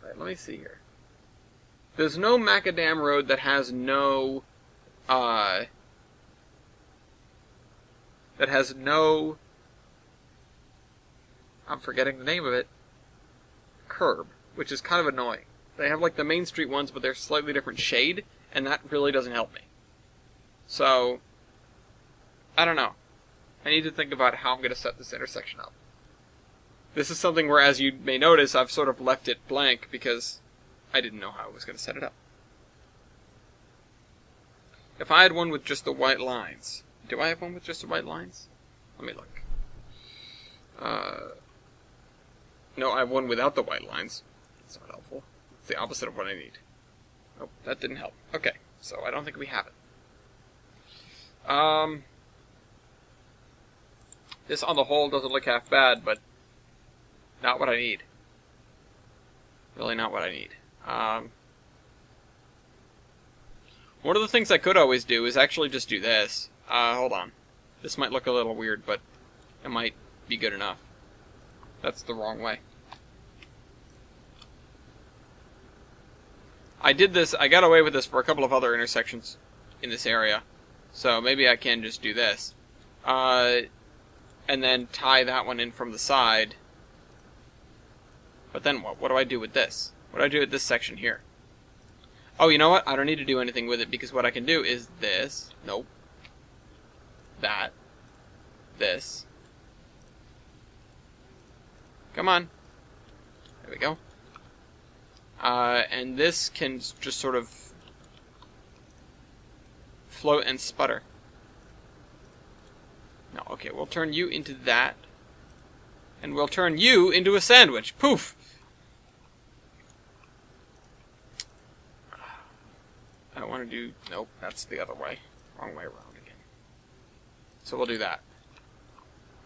Right, let me see here. There's no macadam road that has no, I'm forgetting the name of it, curb, which is kind of annoying. They have like the Main Street ones, but they're slightly different shade, and that really doesn't help me. So, I don't know. I need to think about how I'm going to set this intersection up. This is something where, as you may notice, I've sort of left it blank because I didn't know how I was going to set it up. If I had one with just the white lines... Do I have one with just the white lines? Let me look. No, I have one without the white lines. That's not helpful. It's the opposite of what I need. Oh, that didn't help. Okay, so I don't think we have it. This on the whole doesn't look half bad, but not what I need. Really not what I need. One of the things I could always do is actually just do this. Hold on. This might look a little weird, but it might be good enough. That's the wrong way. I did this, I got away with this for a couple of other intersections in this area. So maybe I can just do this. And then tie that one in from the side. But then what? What do I do with this? What do I do with this section here? Oh, you know what? I don't need to do anything with it because what I can do is this. Nope. That. This. Come on. There we go. And this can just sort of float and sputter. No, okay, we'll turn you into that. And we'll turn you into a sandwich. Poof! I want to do... Nope, that's the other way. Wrong way around again. So we'll do that.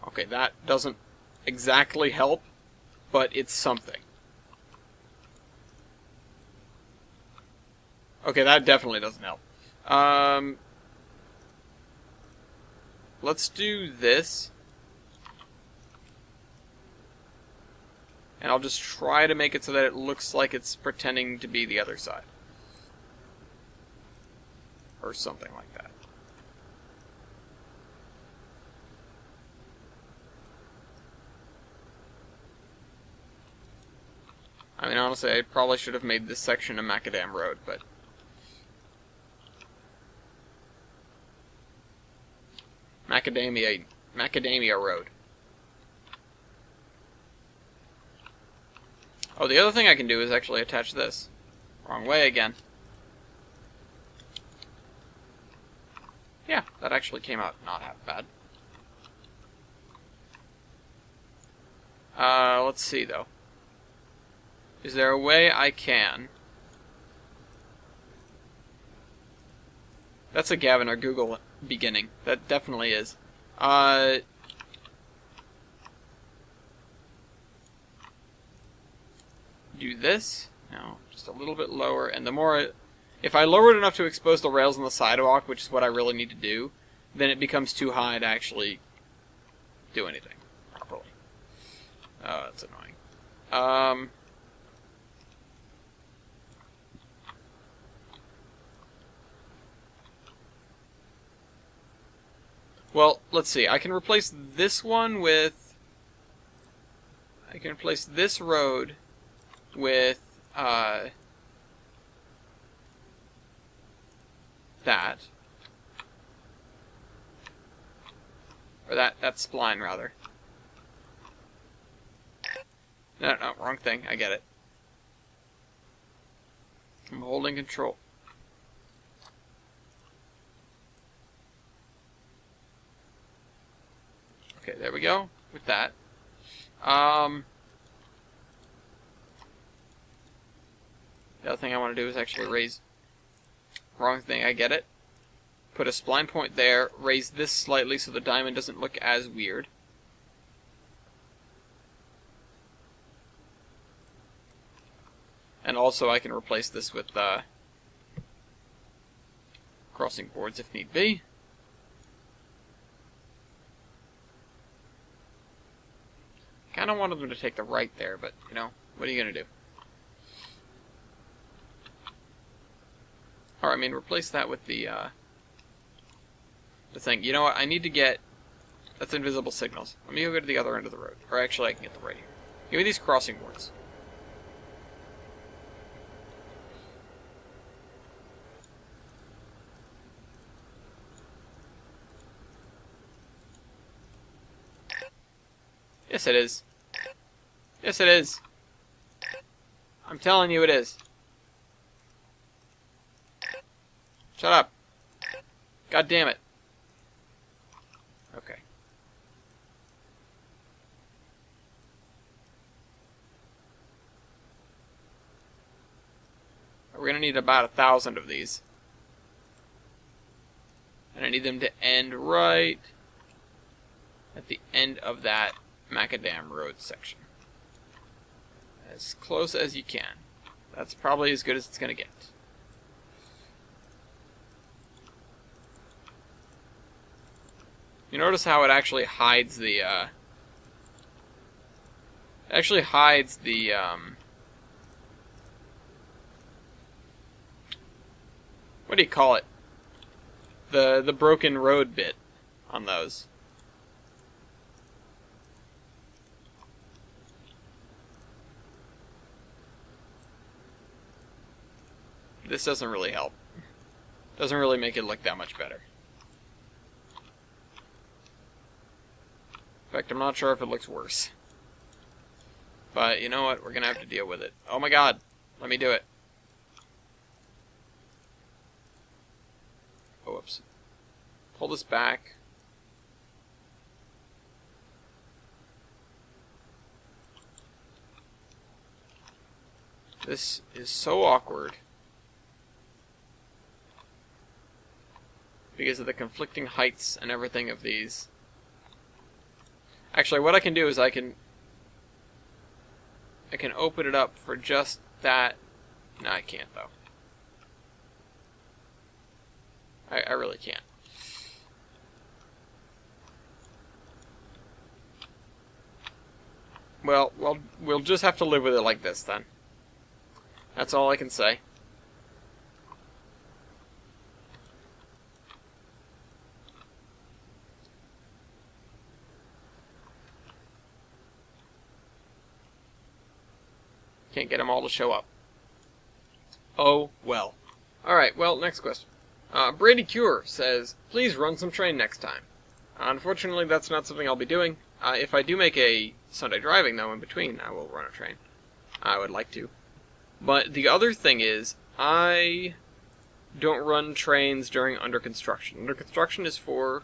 Okay, that doesn't exactly help, but it's something. Okay, that definitely doesn't help. Let's do this. And I'll just try to make it so that it looks like it's pretending to be the other side. Or something like that. I mean, honestly, I probably should have made this section a macadam road, but... Macadamia road. Oh, the other thing I can do is actually attach this. Wrong way again. Yeah, that actually came out not half bad. Let's see, though. Is there a way I can... That's a Gavin or Google beginning. That definitely is. Do this. No, just a little bit lower. And the more... If I lower it enough to expose the rails on the sidewalk, which is what I really need to do, then it becomes too high to actually do anything properly. Oh, that's annoying. Well, let's see. I can replace this one with... I can replace this road with, that. Or that spline, rather. No, wrong thing. I get it. I'm holding control. Okay, there we go. With that. The other thing I want to do is actually raise... Wrong thing, I get it. Put a spline point there, raise this slightly so the diamond doesn't look as weird. And also I can replace this with crossing boards if need be. Kind of wanted them to take the right there, but, you know, what are you going to do? Or, I mean, replace that with the thing. You know what? I need to get... That's invisible signals. Let me go to the other end of the road. Or actually, I can get the right here. Give me these crossing boards. Yes, it is. Yes, it is. I'm telling you it is. Shut up. God damn it. Okay. We're going to need about 1,000 of these. And I need them to end right at the end of that macadam road section. As close as you can. That's probably as good as it's going to get. You notice how it actually hides the, what do you call it? The broken road bit on those. This doesn't really help. Doesn't really make it look that much better. In fact, I'm not sure if it looks worse. But you know what? We're going to have to deal with it. Oh my god. Let me do it. Oh, whoops. Pull this back. This is so awkward. Because of the conflicting heights and everything of these. Actually, what I can do is I can open it up for just that. No, I can't, though. I really can't. Well, we'll just have to live with it like this, then. That's all I can say. Can't get them all to show up. Oh, well. Alright, well, next question. Brady Cure says, please run some train next time. Unfortunately, that's not something I'll be doing. If I do make a Sunday driving, though, in between, I will run a train. I would like to. But the other thing is, I don't run trains during under construction. Under construction is for,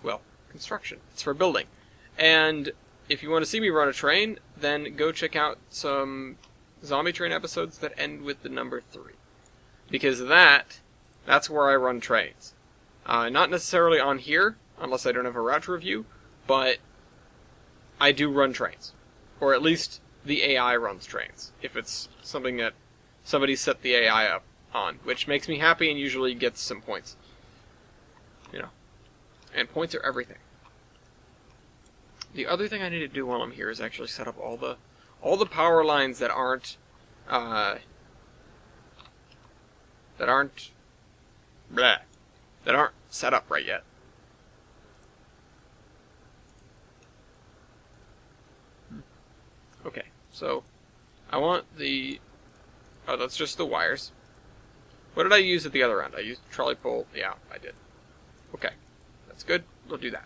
well, construction. It's for building. And if you want to see me run a train, then go check out some Zombie Train episodes that end with the number 3. Because that's where I run trains. Not necessarily on here, unless I don't have a route to review, but I do run trains. Or at least the AI runs trains, if it's something that somebody set the AI up on, which makes me happy and usually gets some points. You know. And points are everything. The other thing I need to do while I'm here is actually set up all the power lines that aren't set up right yet. Okay, so I want oh, that's just the wires. What did I use at the other end? I used trolley pole. Yeah, I did. Okay, that's good. We'll do that.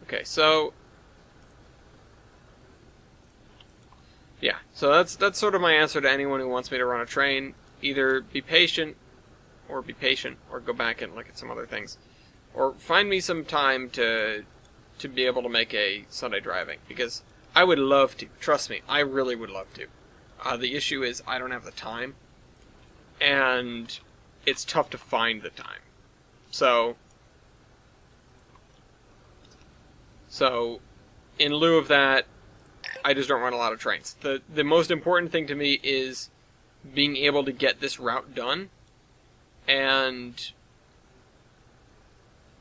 Okay, so yeah, so that's sort of my answer to anyone who wants me to run a train. Either be patient, or go back and look at some other things, or find me some time to be able to make a Sunday driving, because I would love to. Trust me, I really would love to. The issue is I don't have the time, and it's tough to find the time. So in lieu of that, I just don't run a lot of trains. The most important thing to me is being able to get this route done, and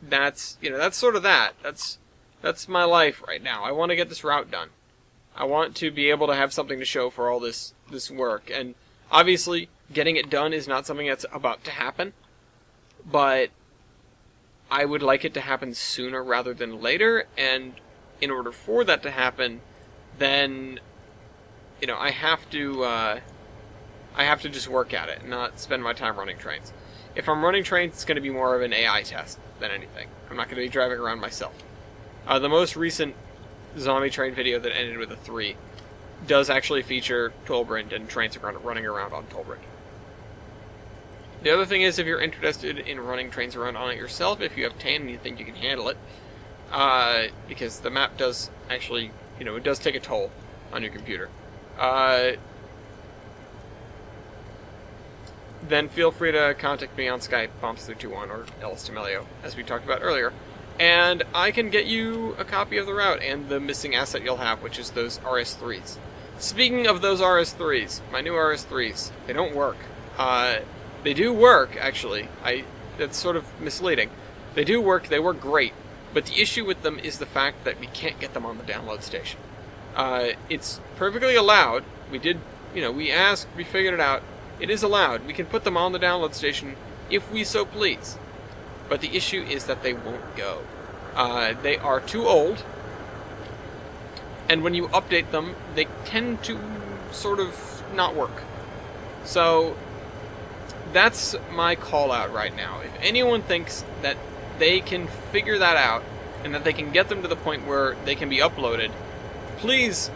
that's sort of that. That's my life right now. I want to get this route done. I want to be able to have something to show for all this work, and obviously getting it done is not something that's about to happen, but I would like it to happen sooner rather than later, and in order for that to happen, then, I have to just work at it and not spend my time running trains. If I'm running trains, it's going to be more of an AI test than anything. I'm not going to be driving around myself. The most recent Zombie Train video that ended with a 3 does actually feature Tolbrand and trains running around on Tolbrand. The other thing is, if you're interested in running trains around on it yourself, if you have TAN and you think you can handle it, because the map does actually, it does take a toll on your computer, then feel free to contact me on Skype, Bombs321 or Ellis D'Amelio, as we talked about earlier, and I can get you a copy of the route and the missing asset you'll have, which is those RS3s. Speaking of those RS3s, my new RS3s, they don't work. They do work, actually. That's sort of misleading. They do work, they work great, but the issue with them is the fact that we can't get them on the download station. It's perfectly allowed. We asked, we figured it out. It is allowed. We can put them on the download station if we so please. But the issue is that they won't go. They are too old, and when you update them, they tend to sort of not work. So that's my call out right now. If anyone thinks that they can figure that out and that they can get them to the point where they can be uploaded, please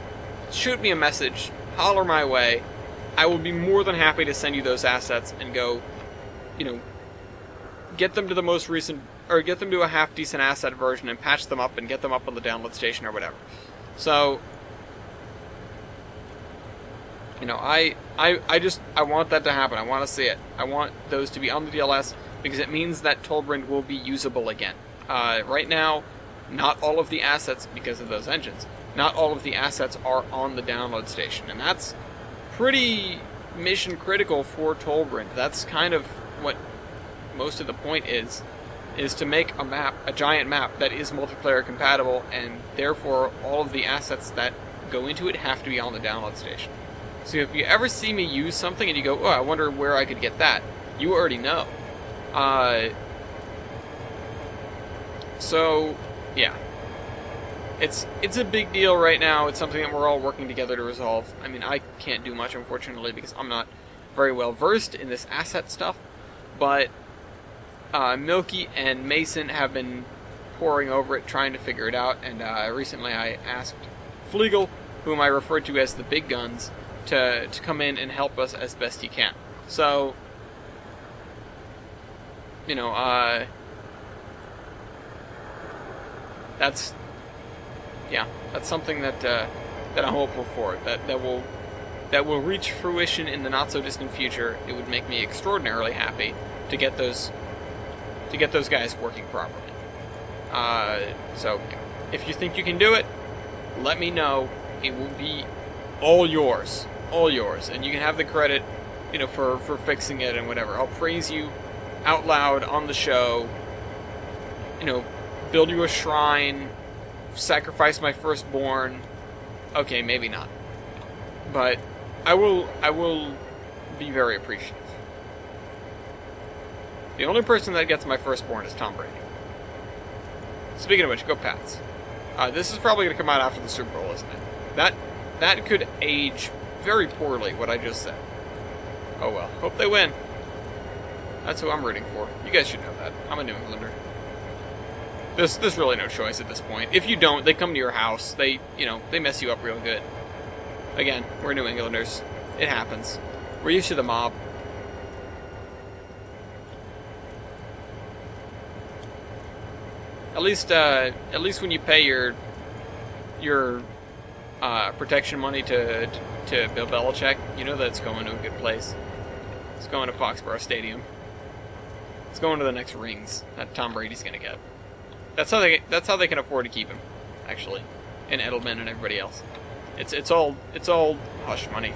shoot me a message, holler my way. I will be more than happy to send you those assets and go, get them to the most recent, or get them to a half decent asset version and patch them up and get them up on the download station or whatever. So, I want that to happen. I want to see it. I want those to be on the DLS because it means that Tolbrand will be usable again. Right now, not all of the assets, because of those engines, not all of the assets are on the download station, and that's pretty mission critical for Tolbrand. That's kind of what most of the point is to make a giant map that is multiplayer compatible, and therefore all of the assets that go into it have to be on the download station. So if you ever see me use something and you go, oh, I wonder where I could get that, you already know. So, yeah. It's a big deal right now. It's something that we're all working together to resolve. I mean, I can't do much, unfortunately, because I'm not very well versed in this asset stuff. But Milky and Mason have been poring over it, trying to figure it out. And recently I asked Flegel, whom I refer to as the big guns, to come in and help us as best he can. So, you know, that's something that I'm hopeful for. That will reach fruition in the not so distant future. It would make me extraordinarily happy to get those guys working properly. So if you think you can do it, let me know. It will be all yours, and you can have the credit, you know, for fixing it and whatever. I'll praise you out loud on the show. You know, build you a shrine, sacrifice my firstborn. Okay, maybe not, but I will be very appreciative. The only person that gets my firstborn is Tom Brady. Speaking of which, go Pats. This is probably going to come out after the Super Bowl, isn't it? That could age very poorly, what I just said. Oh well, hope they win. That's who I'm rooting for. You guys should know that. I'm a New Englander. There's really no choice at this point. If you don't, they come to your house. They mess you up real good. Again, we're New Englanders. It happens. We're used to the mob. At least when you pay your protection money to Bill Belichick, you know that it's going to a good place. It's going to Foxborough Stadium. It's going to the next rings that Tom Brady's going to get. That's how they can afford to keep him, actually, and Edelman and everybody else. It's all hush money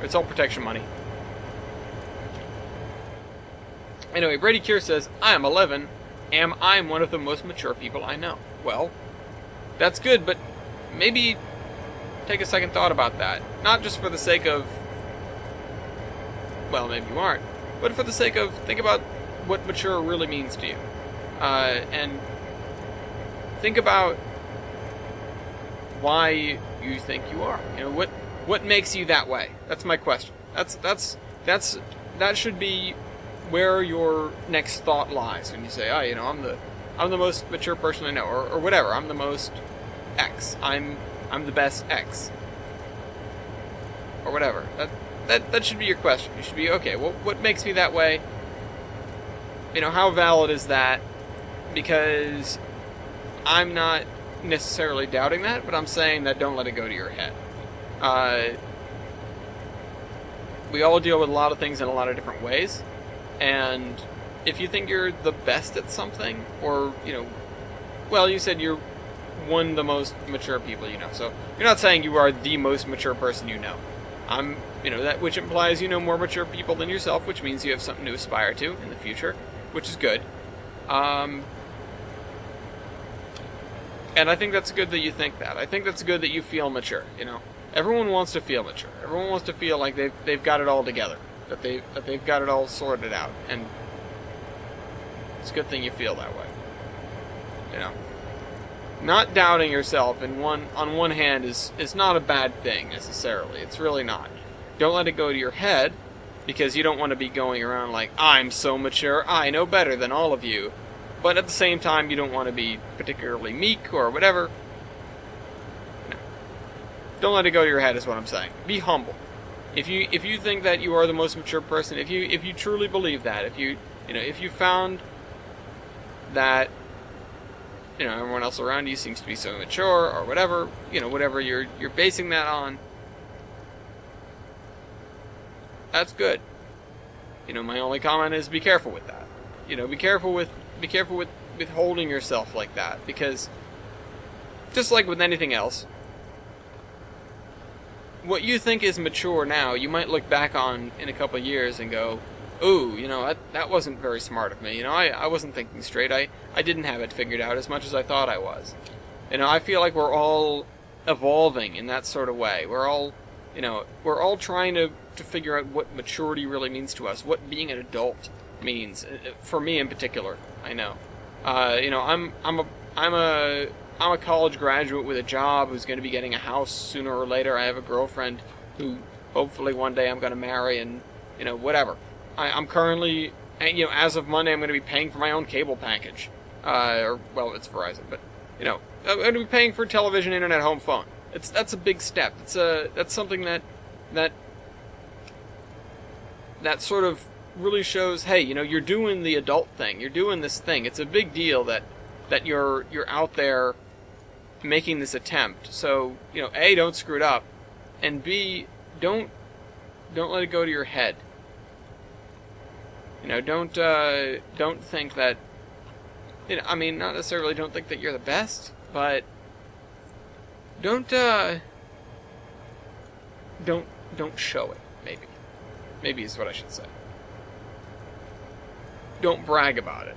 it's all protection money. Anyway, Brady Cure says, I am 11. I'm one of the most mature people I know. Well, that's good, but maybe take a second thought about that. Not just for the sake of, well, maybe you aren't, but for the sake of, think about what mature really means to you. And think about why you think you are. You know, what makes you that way? That's my question. That should be where your next thought lies when you say, oh, you know, I'm the most mature person I know, or whatever. I'm the most X. I'm the best X, or whatever. That should be your question. You should be, okay, well, what makes me that way? You know, how valid is that? Because I'm not necessarily doubting that, but I'm saying that don't let it go to your head. We all deal with a lot of things in a lot of different ways, and if you think you're the best at something, or, you know, well, you said you're one of the most mature people you know, so you're not saying you are the most mature person you know. You know, that, which implies you know more mature people than yourself, which means you have something to aspire to in the future, which is good. And I think that's good that you think that. I think that's good that you feel mature, you know. Everyone wants to feel mature. Everyone wants to feel like they've got it all together, that they've got it all sorted out, and it's a good thing you feel that way. You know, not doubting yourself on one hand is not a bad thing necessarily. It's really not. Don't let it go to your head, because you don't want to be going around like, I'm so mature, I know better than all of you. But at the same time, you don't want to be particularly meek or whatever. No. Don't let it go to your head is what I'm saying. Be humble. If you think that you are the most mature person, if you truly believe that, if you found that, you know, everyone else around you seems to be so mature or whatever, you know, whatever you're basing that on, that's good. You know, my only comment is be careful with that. You know, be careful with holding yourself like that, because just like with anything else, what you think is mature now, you might look back on in a couple of years and go, ooh, you know, that wasn't very smart of me. You know, I wasn't thinking straight. I didn't have it figured out as much as I thought I was. You know, I feel like we're all evolving in that sort of way. We're all You know, we're all trying to figure out what maturity really means to us, what being an adult means. For me in particular, I know. You know, I'm a college graduate with a job who's going to be getting a house sooner or later. I have a girlfriend who hopefully one day I'm going to marry, and you know, whatever. I'm currently, you know, as of Monday, I'm going to be paying for my own cable package. Or well, it's Verizon, but you know, I'm going to be paying for television, internet, home phone. That's a big step. That's something that sort of really shows, hey, you know, you're doing the adult thing. You're doing this thing. It's a big deal that you're out there making this attempt. So, you know, A, don't screw it up, and B, don't let it go to your head. You know, don't think that, you know, I mean, not necessarily don't think that you're the best, but don't show it, maybe. Maybe is what I should say. Don't brag about it.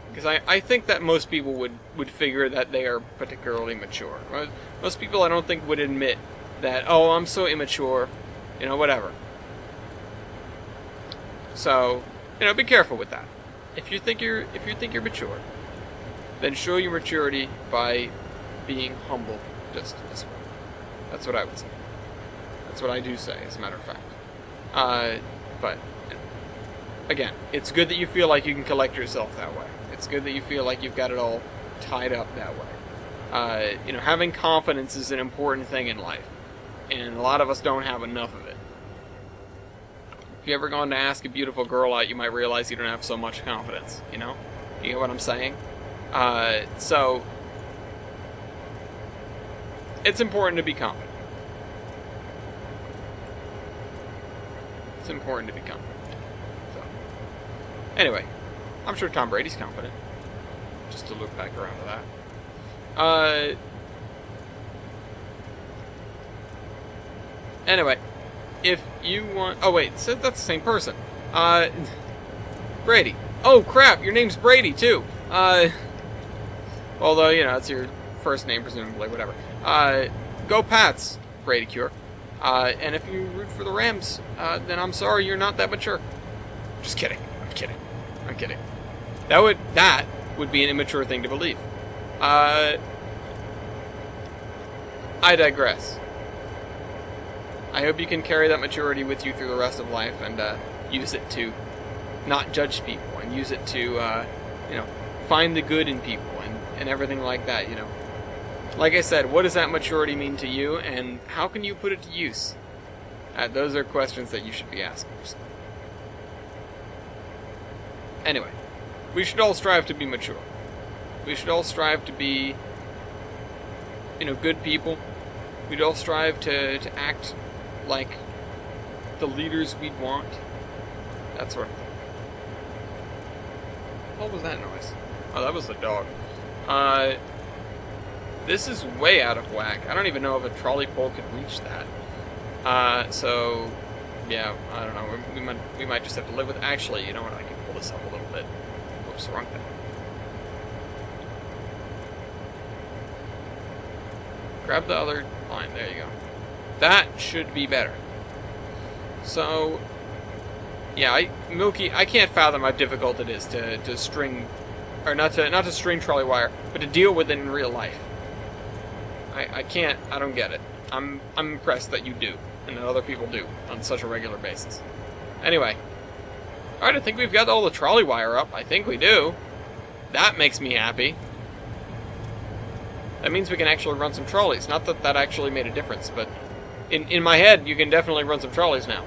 Because I think that most people would figure that they are particularly mature. Most people, I don't think, would admit that, oh, I'm so immature, you know, whatever. So, you know, be careful with that. If you think you're mature, then show your maturity by being humble just as well. That's what I would say. That's what I do say, as a matter of fact. But again, it's good that you feel like you can collect yourself that way. It's good that you feel like you've got it all tied up that way. You know, having confidence is an important thing in life, and a lot of us don't have enough of it. If you ever gone to ask a beautiful girl out, you might realize you don't have so much confidence. You know, you get what I'm saying? So it's important to be confident. It's important to be confident. So, anyway, I'm sure Tom Brady's confident. Just to loop back around to that. Anyway, if you want... Oh, wait, so that's the same person. Brady. Oh, crap, your name's Brady, too. Although, you know, it's your first name, presumably, whatever. Go Pats, Brady Cure. And if you root for the Rams, then I'm sorry you're not that mature. Just kidding. I'm kidding. That would be an immature thing to believe. I digress. I hope you can carry that maturity with you through the rest of life and use it to not judge people and use it to, you know, find the good in people and everything like that, you know. Like I said, what does that maturity mean to you, and how can you put it to use? Those are questions that you should be asking yourself. Anyway, we should all strive to be mature. We should all strive to be, you know, good people. We'd all strive to act like the leaders we'd want. That sort of thing. What was that noise? Oh, that was the dog. This is way out of whack. I don't even know if a trolley pole could reach that. So, yeah, I don't know. We might just have to live with... Actually, you know what? I can pull this up a little bit. Whoops, wrong thing. Grab the other line. There you go. That should be better. So, yeah, Milky, I can't fathom how difficult it is to string... Or not to string trolley wire, but to deal with it in real life. I can't, I don't get it. I'm impressed that you do, and that other people do, on such a regular basis. Anyway. Alright, I think we've got all the trolley wire up. I think we do. That makes me happy. That means we can actually run some trolleys. Not that that actually made a difference, but in my head, you can definitely run some trolleys now.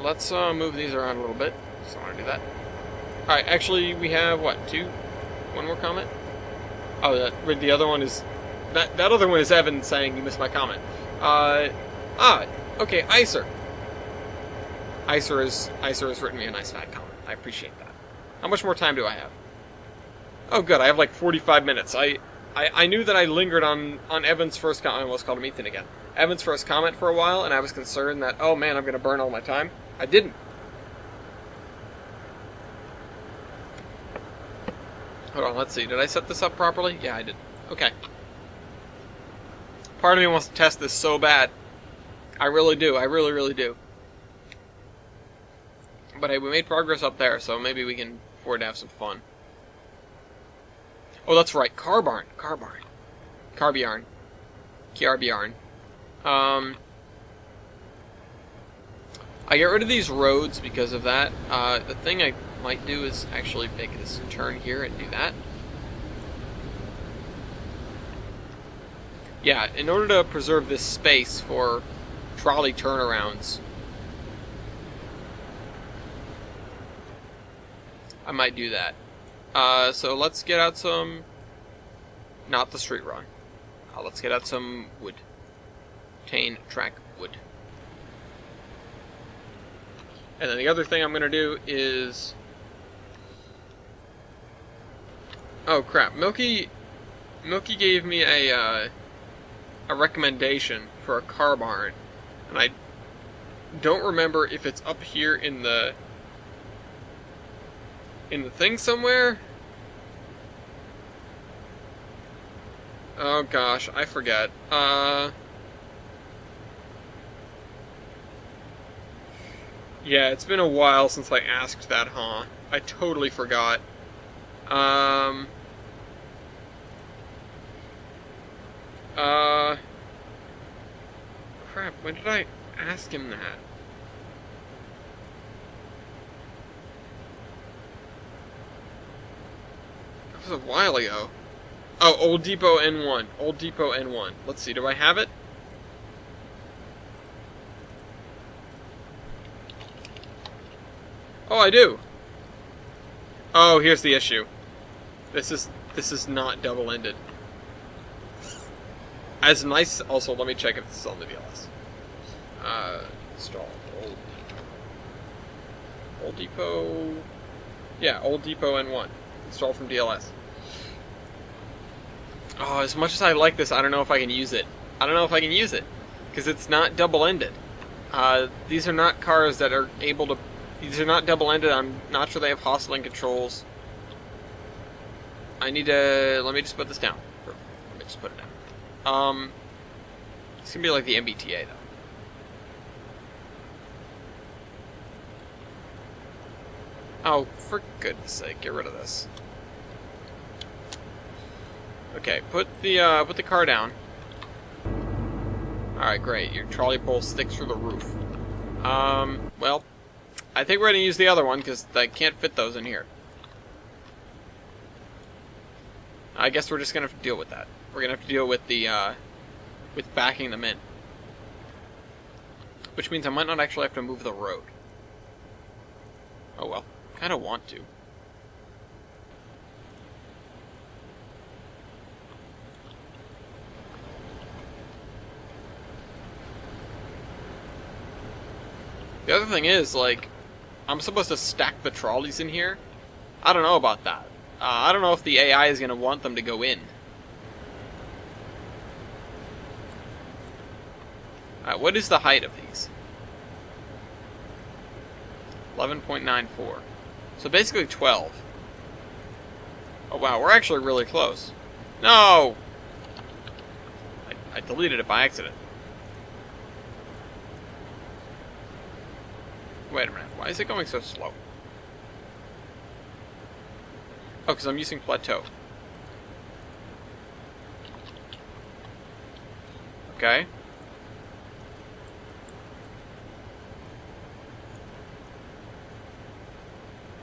Let's move these around a little bit. So I want to do that. Alright, actually, we have, what, one more comment? Oh, the other one is... That other one is Evan saying you missed my comment. Okay, Icer. Icer has written me a nice fat comment. I appreciate that. How much more time do I have? Oh, good, I have like 45 minutes. I knew that I lingered on Evan's first comment. I almost called him Ethan again. Evan's first comment for a while, and I was concerned that, oh man, I'm going to burn all my time. I didn't. Hold on, let's see. Did I set this up properly? Yeah, I did. Okay. Part of me wants to test this so bad. I really do. I really, really do. But hey, we made progress up there, so maybe we can afford to have some fun. Oh, that's right. Carbarn. Carbarn. Carbarn. Carbarn. I get rid of these roads because of that. The thing I might do is actually make this turn here and do that. Yeah, in order to preserve this space for trolley turnarounds, I might do that. So let's get out some, not the street run. Let's get out some wood. Obtain track wood. And then the other thing I'm going to do is... Oh crap, Milky gave me a recommendation for a Carbarn, and I don't remember if it's up here in the thing somewhere. Oh gosh, I forget. Yeah, it's been a while since I asked that, huh? I totally forgot. Crap, when did I ask him that? That was a while ago. Oh, Old Depot N1. Old Depot N1. Let's see, do I have it? Oh, I do. Oh, here's the issue. This is not double-ended. As nice. Also, let me check if this is on the DLS. Install Old Depot. Yeah, Old Depot N1. Install from DLS. Oh, as much as I like this, I don't know if I can use it. Because it's not double-ended. These are not cars that are able to... These are not double-ended. I'm not sure they have hostling controls. I need to... Let me just put this down. Let me just put it down. It's gonna be like the MBTA, though. Oh, for goodness sake, get rid of this. Okay, put the car down. Alright, great. Your trolley pole sticks through the roof. Well, I think we're gonna use the other one, because I can't fit those in here. I guess we're just gonna have to deal with that. We're gonna have to deal with the, with backing them in. Which means I might not actually have to move the road. Oh well. Kinda want to. The other thing is, like, I'm supposed to stack the trolleys in here. I don't know about that. I don't know if the AI is going to want them to go in. What is the height of these? 11.94. So basically 12. Oh wow, we're actually really close. No! I deleted it by accident. Wait a minute, why is it going so slow? Oh, because I'm using plateau. Okay.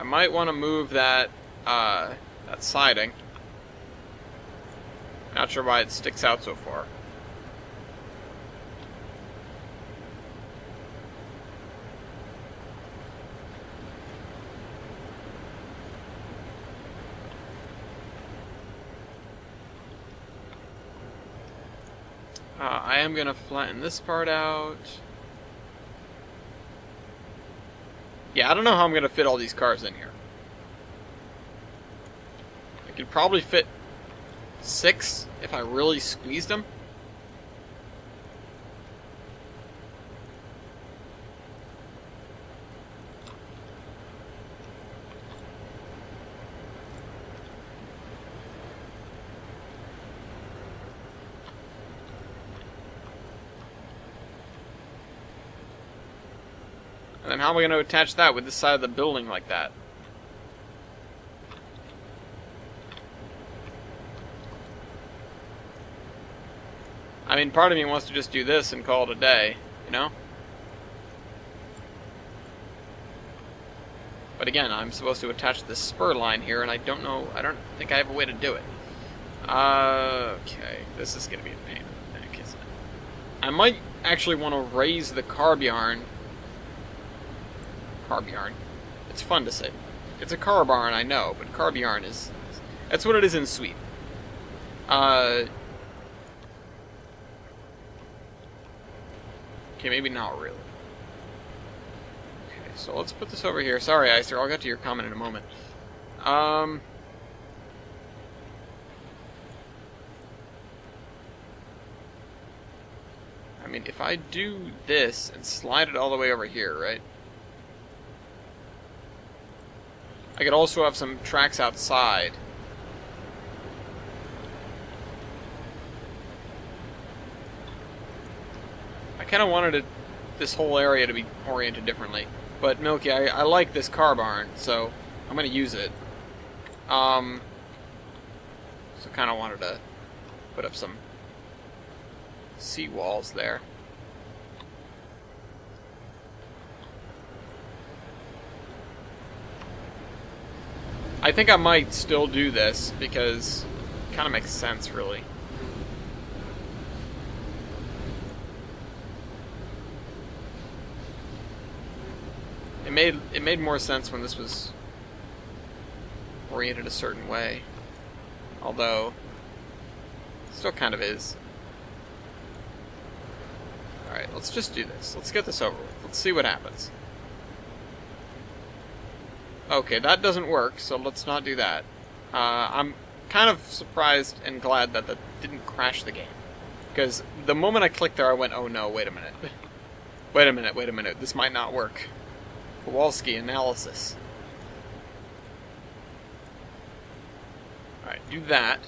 I might want to move that, that siding. Not sure why it sticks out so far. I am going to flatten this part out. Yeah, I don't know how I'm going to fit all these cars in here. I could probably fit 6 if I really squeezed them. then how am I going to attach that with the side of the building like that? I mean, part of me wants to just do this and call it a day, you know? But again, I'm supposed to attach this spur line here, and I don't think I have a way to do it. Okay, this is going to be a pain in the neck, isn't it? I might actually want to raise the Carbarn. Carbarn. It's fun to say. It's a Carbarn, I know, but Carbarn is... That's what it is in Sweden. Okay, maybe not really. Okay, so let's put this over here. Sorry, Icer, I'll get to your comment in a moment. I mean, if I do this and slide it all the way over here, right? I could also have some tracks outside. I kind of wanted this whole area to be oriented differently. But Milky, I like this Carbarn, so I'm going to use it. So kind of wanted to put up some seawalls there. I think I might still do this because it kind of makes sense, really. It made more sense when this was oriented a certain way, although it still kind of is. Alright, let's just do this. Let's get this over with. Let's see what happens. Okay, that doesn't work, so let's not do that. I'm kind of surprised and glad that that didn't crash the game. Because the moment I clicked there, I went, oh no, wait a minute. Wait a minute, this might not work. Kowalski analysis. Alright, do that.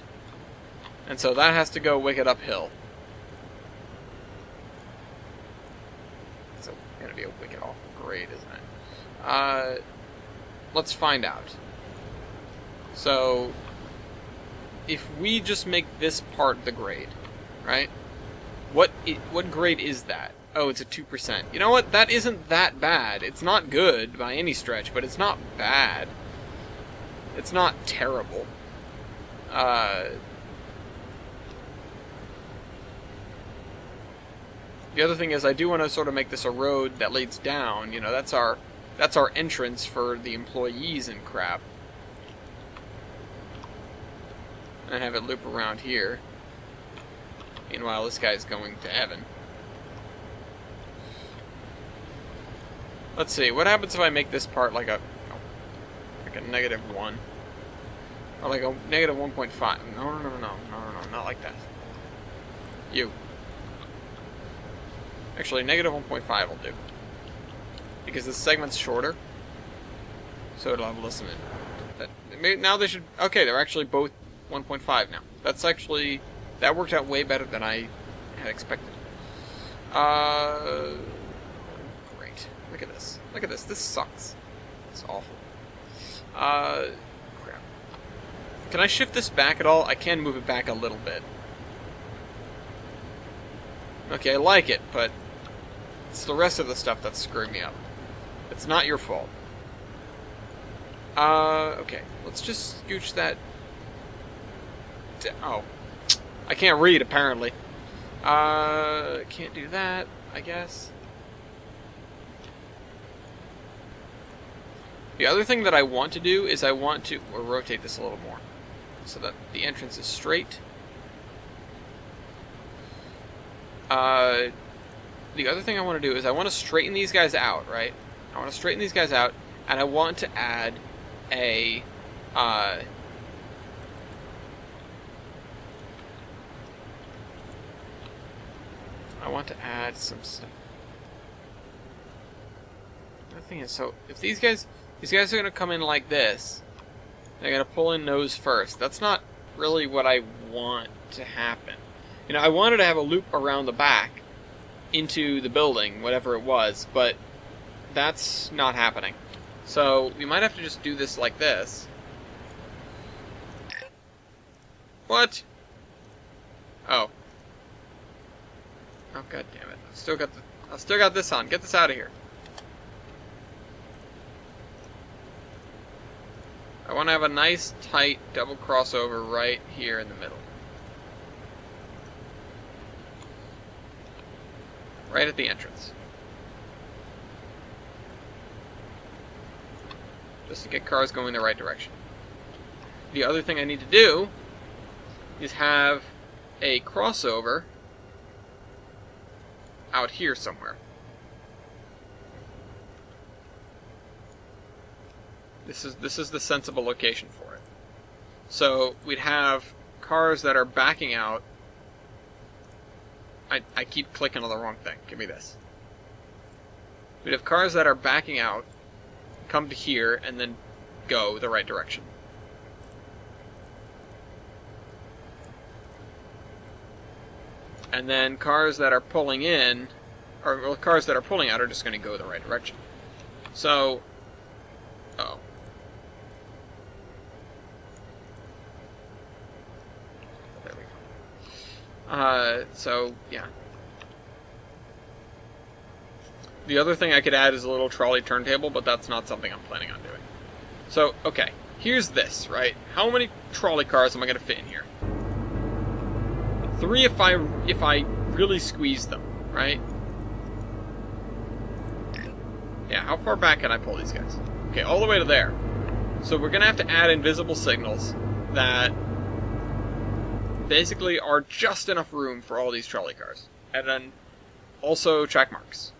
And so that has to go wicked uphill. It's going to be a wicked awful grade, isn't it? Let's find out. So, if we just make this part the grade, right? What grade is that? Oh, it's a 2%. You know what? That isn't that bad. It's not good by any stretch, but it's not bad. It's not terrible. The other thing is I do want to sort of make this a road that leads down. You know, that's our entrance for the employees and crap. And have it loop around here. Meanwhile, this guy's going to heaven. Let's see, what happens if I make this part like a -1? Or like a -1.5? No, not like that. You. Actually, -1.5 will do. Because this segment's shorter. So it'll have less in it. Now they should... Okay, they're actually both 1.5 now. That's actually... That worked out way better than I had expected. Great. Look at this. Look at this. This sucks. It's awful. Crap. Can I shift this back at all? I can move it back a little bit. Okay, I like it, but it's the rest of the stuff that's screwing me up. It's not your fault. Okay. Let's just scooch that... Oh. I can't read, apparently. Can't do that, I guess. The other thing that I want to do is I want to rotate this a little more so that the entrance is straight. The other thing I want to do is I want to straighten these guys out, right? I want to straighten these guys out, and I want to add a... I want to add some stuff. The thing is, so if these guys are going to come in like this, they're going to pull in nose first. That's not really what I want to happen. You know, I wanted to have a loop around the back into the building, whatever it was, but that's not happening. So we might have to just do this like this. What? Oh. Oh, god damn it. I've still got this on. Get this out of here. I want to have a nice, tight double crossover right here in the middle. Right at the entrance. Just to get cars going the right direction. The other thing I need to do is have a crossover out here somewhere. This is the sensible location for it. So we'd have cars that are backing out. I keep clicking on the wrong thing. Give me this. We'd have cars that are backing out, come to here, and then go the right direction. And then cars that are pulling in, or well, cars that are pulling out are just going to go the right direction. So, oh. There we go. So, yeah. The other thing I could add is a little trolley turntable, but that's not something I'm planning on doing. So, okay. Here's this, right? How many trolley cars am I going to fit in here? 3 if I really squeeze them, right? Yeah, how far back can I pull these guys? Okay, all the way to there. So we're going to have to add invisible signals that basically are just enough room for all these trolley cars. And then also track marks.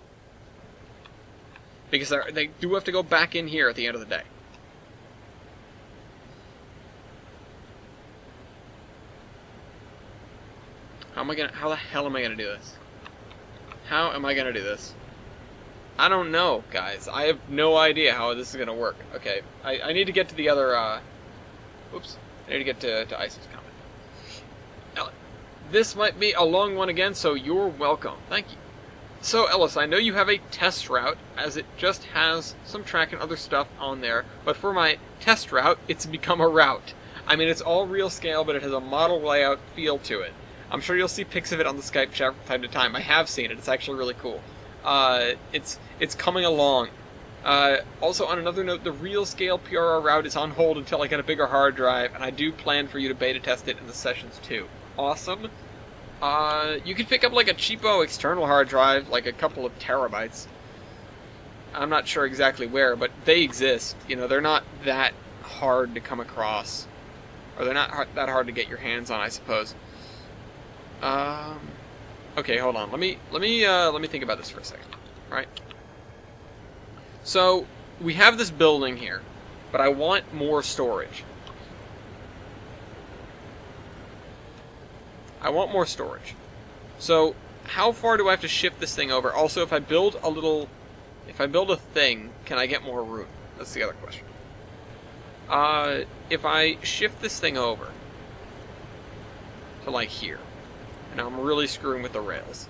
Because they do have to go back in here at the end of the day. How the hell am I gonna do this? How am I gonna do this? I don't know, guys. I have no idea how this is gonna work. Okay, I need to get to the other, oops. I need to get to Ice's comment. Now, this might be a long one again, so you're welcome. Thank you. So, Ellis, I know you have a test route, as it just has some track and other stuff on there, but for my test route, it's become a route. I mean, it's all real scale, but it has a model layout feel to it. I'm sure you'll see pics of it on the Skype chat from time to time. I have seen it. It's actually really cool. It's coming along. Also, on another note, the real scale PRR route is on hold until I get a bigger hard drive, and I do plan for you to beta test it in the sessions too. Awesome. You could pick up like a cheapo external hard drive, like a couple of terabytes. I'm not sure exactly where, but they exist. You know, they're not that hard to come across, or they're not that hard to get your hands on, I suppose. Okay, hold on. Let me think about this for a second. Right? So, we have this building here, but I want more storage. I want more storage. So, how far do I have to shift this thing over? Also, if I build a thing, can I get more room? That's the other question. If I shift this thing over to like here, and I'm really screwing with the rails,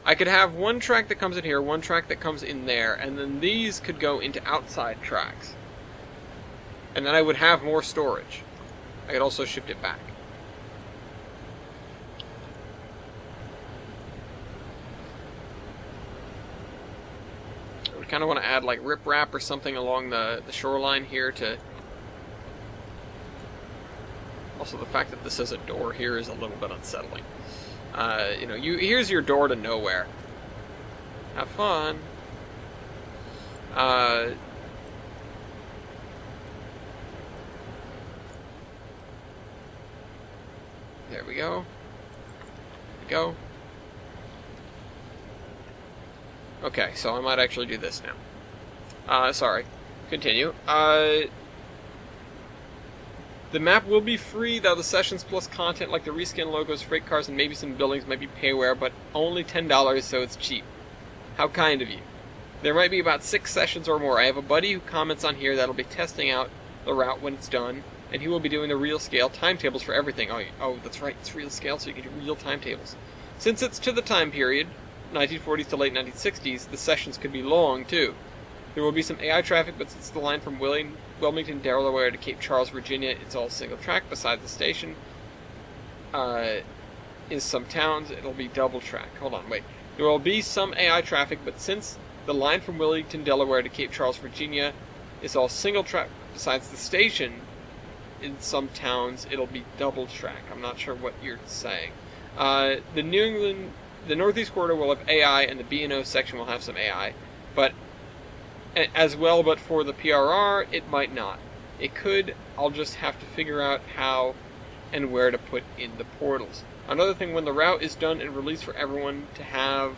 I could have one track that comes in here, one track that comes in there, and then these could go into outside tracks. And then I would have more storage. I could also shift it back. I kind of want to add like riprap or something along the shoreline here to... Also, the fact that this has a door here is a little bit unsettling. You know, here's your door to nowhere. Have fun. There we go. There we go. Okay, so I might actually do this now. Sorry. Continue. The map will be free, though the Sessions Plus content like the reskin logos, freight cars, and maybe some buildings might be payware, but only $10, so it's cheap. How kind of you. There might be about 6 sessions or more. I have a buddy who comments on here that'll be testing out the route when it's done, and he will be doing the real scale timetables for everything. Oh, that's right, it's real scale, so you can do real timetables. Since it's to the time period, 1940s to late 1960s, the sessions could be long, too. There will be some AI traffic, but since the line from Wilmington, Delaware to Cape Charles, Virginia, it's all single track beside the station. In some towns, it'll be double track. Hold on, wait. There will be some AI traffic, but since the line from Wilmington, Delaware to Cape Charles, Virginia is all single track besides the station, in some towns, it'll be double track. I'm not sure what you're saying. The Northeast Corridor will have AI, and the B&O section will have some AI, but as well, but for the PRR, it might not. It could. I'll just have to figure out how and where to put in the portals. Another thing, when the route is done and released for everyone to have,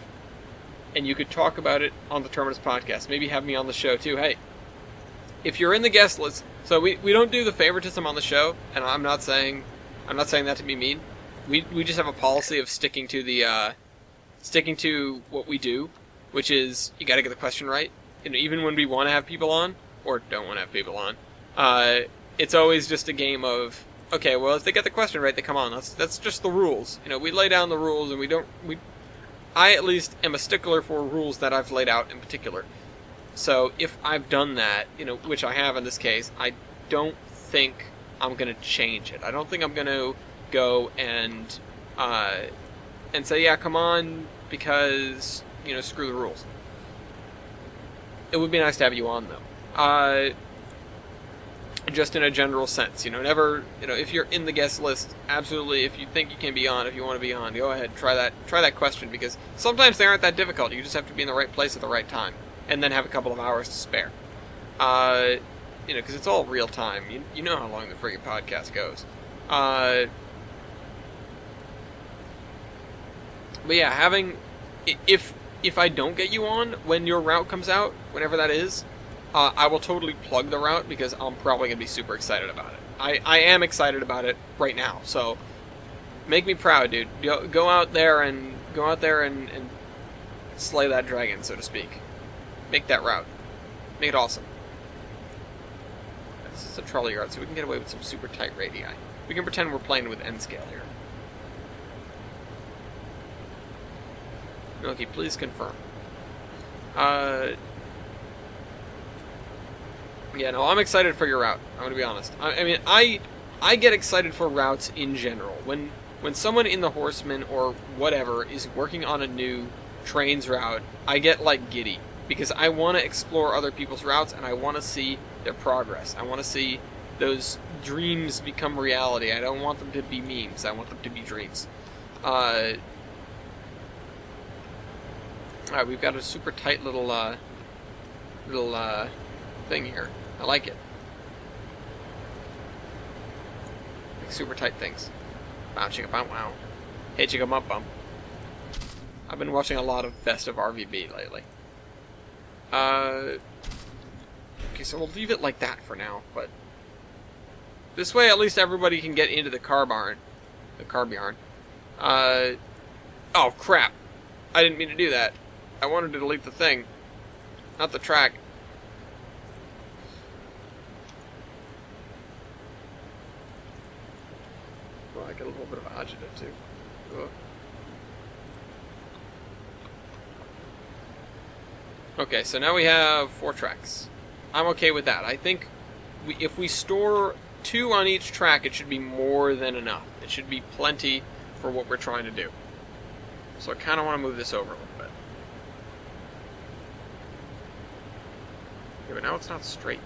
and you could talk about it on the Terminus podcast, maybe have me on the show too. Hey, if you're in the guest list, so we don't do the favoritism on the show, and I'm not saying that to be mean. We just have a policy of sticking to what we do, which is you got to get the question right. And even when we want to have people on or don't want to have people on, it's always just a game of, okay, well, if they get the question right, they come on. That's just the rules. We lay down the rules, and I at least am a stickler for rules that I've laid out in particular. So if I've done that, which I have in this case, I don't think I'm going to change it. I don't think I'm going to go and say, yeah, come on, because, screw the rules. It would be nice to have you on, though. Just in a general sense, never, if you're in the guest list, absolutely, if you think you can be on, if you want to be on, go ahead, try that question, because sometimes they aren't that difficult. You just have to be in the right place at the right time, and then have a couple of hours to spare. Because it's all real time. You know how long the friggin' podcast goes. But yeah, if I don't get you on when your route comes out, whenever that is, I will totally plug the route, because I'm probably going to be super excited about it. I am excited about it right now, so make me proud, dude. Go out there and slay that dragon, so to speak. Make that route. Make it awesome. This is a trolley yard, so we can get away with some super tight radii. We can pretend we're playing with N scale here. Okay, please confirm. Yeah, no, I'm excited for your route. I'm gonna be honest. I get excited for routes in general. When someone in the Horsemen or whatever is working on a new trains route, I get giddy, because I want to explore other people's routes, and I want to see their progress. I want to see those dreams become reality. I don't want them to be memes. I want them to be dreams. Alright, we've got a super tight little thing here. I like it. Super tight things. Wow, chicka bump, wow. Hey, chicka bump bump. I've been watching a lot of Best of RVB lately. Okay, so we'll leave it like that for now, but this way at least everybody can get into the Carbarn. The Carbarn. Oh, crap. I didn't mean to do that. I wanted to delete the thing, not the track. Well, I get a little bit of agita too. Ugh. Okay, so now we have 4 tracks. I'm okay with that. I think if we store 2 on each track, it should be more than enough. It should be plenty for what we're trying to do. So I kind of want to move this over a little bit. Okay, but now it's not straight.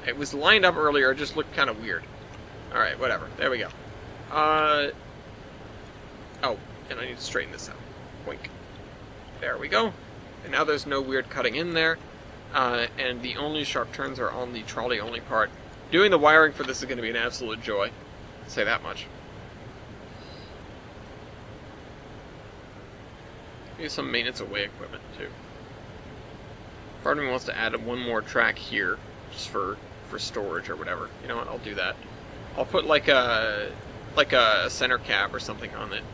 It was lined up earlier, it just looked kind of weird. Alright, whatever. There we go. Oh, and I need to straighten this out. Wink. There we go. And now there's no weird cutting in there. And the only sharp turns are on the trolley-only part. Doing the wiring for this is going to be an absolute joy. I'll say that much. Maybe some maintenance away equipment, too. Part of me wants to add 1 more track here, just for storage or whatever. You know what? I'll do that. I'll put like a center cab or something on it.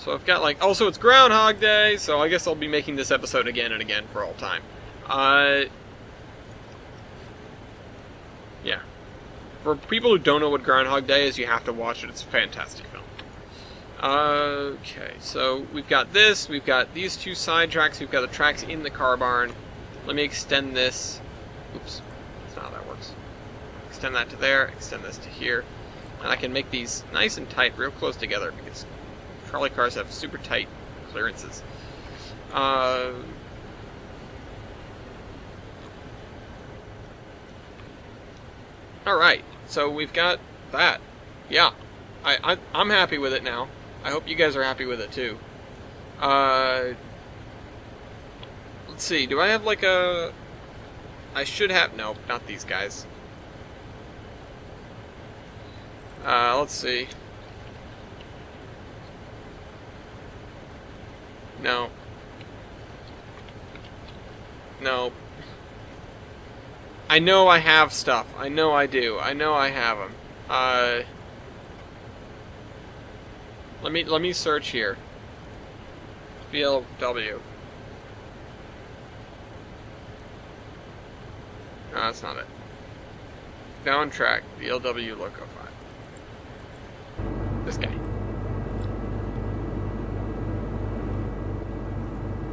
So I've got like... Also, it's Groundhog Day, so I guess I'll be making this episode again and again for all time. Yeah. For people who don't know what Groundhog Day is, you have to watch it. It's a fantastic film. Okay, so we've got this. We've got these two side tracks. We've got the tracks in the Carbarn. Let me extend this. Oops. That's not how that works. Extend that to there. Extend this to here. And I can make these nice and tight, real close together, because trolley cars have super tight clearances. Alright, so we've got that. Yeah, I'm happy with it now. I hope you guys are happy with it too. Let's see, do I have like a... I should have... No, not these guys. Let's see. No. No. I know I have stuff. I know I do. I know I have them. Let me search here. BLW. No, that's not it. Down track. BLW Loco 5. This guy.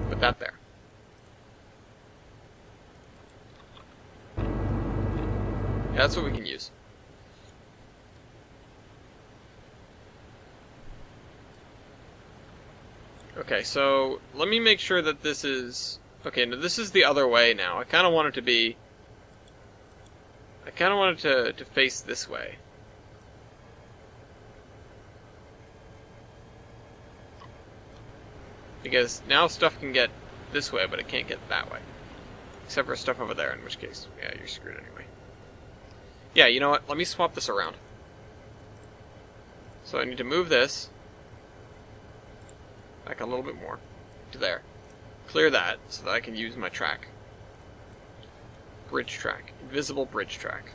Put that there. Yeah, that's what we can use. Okay, so let me make sure that this is... Okay, no, this is the other way now. I kind of want it to be... I kind of want it to face this way. Because now stuff can get this way, but it can't get that way. Except for stuff over there, in which case, yeah, you're screwed anyway. Yeah, you know what? Let me swap this around. So I need to move this back a little bit more to there. Clear that so that I can use my track. Bridge track. Invisible bridge track.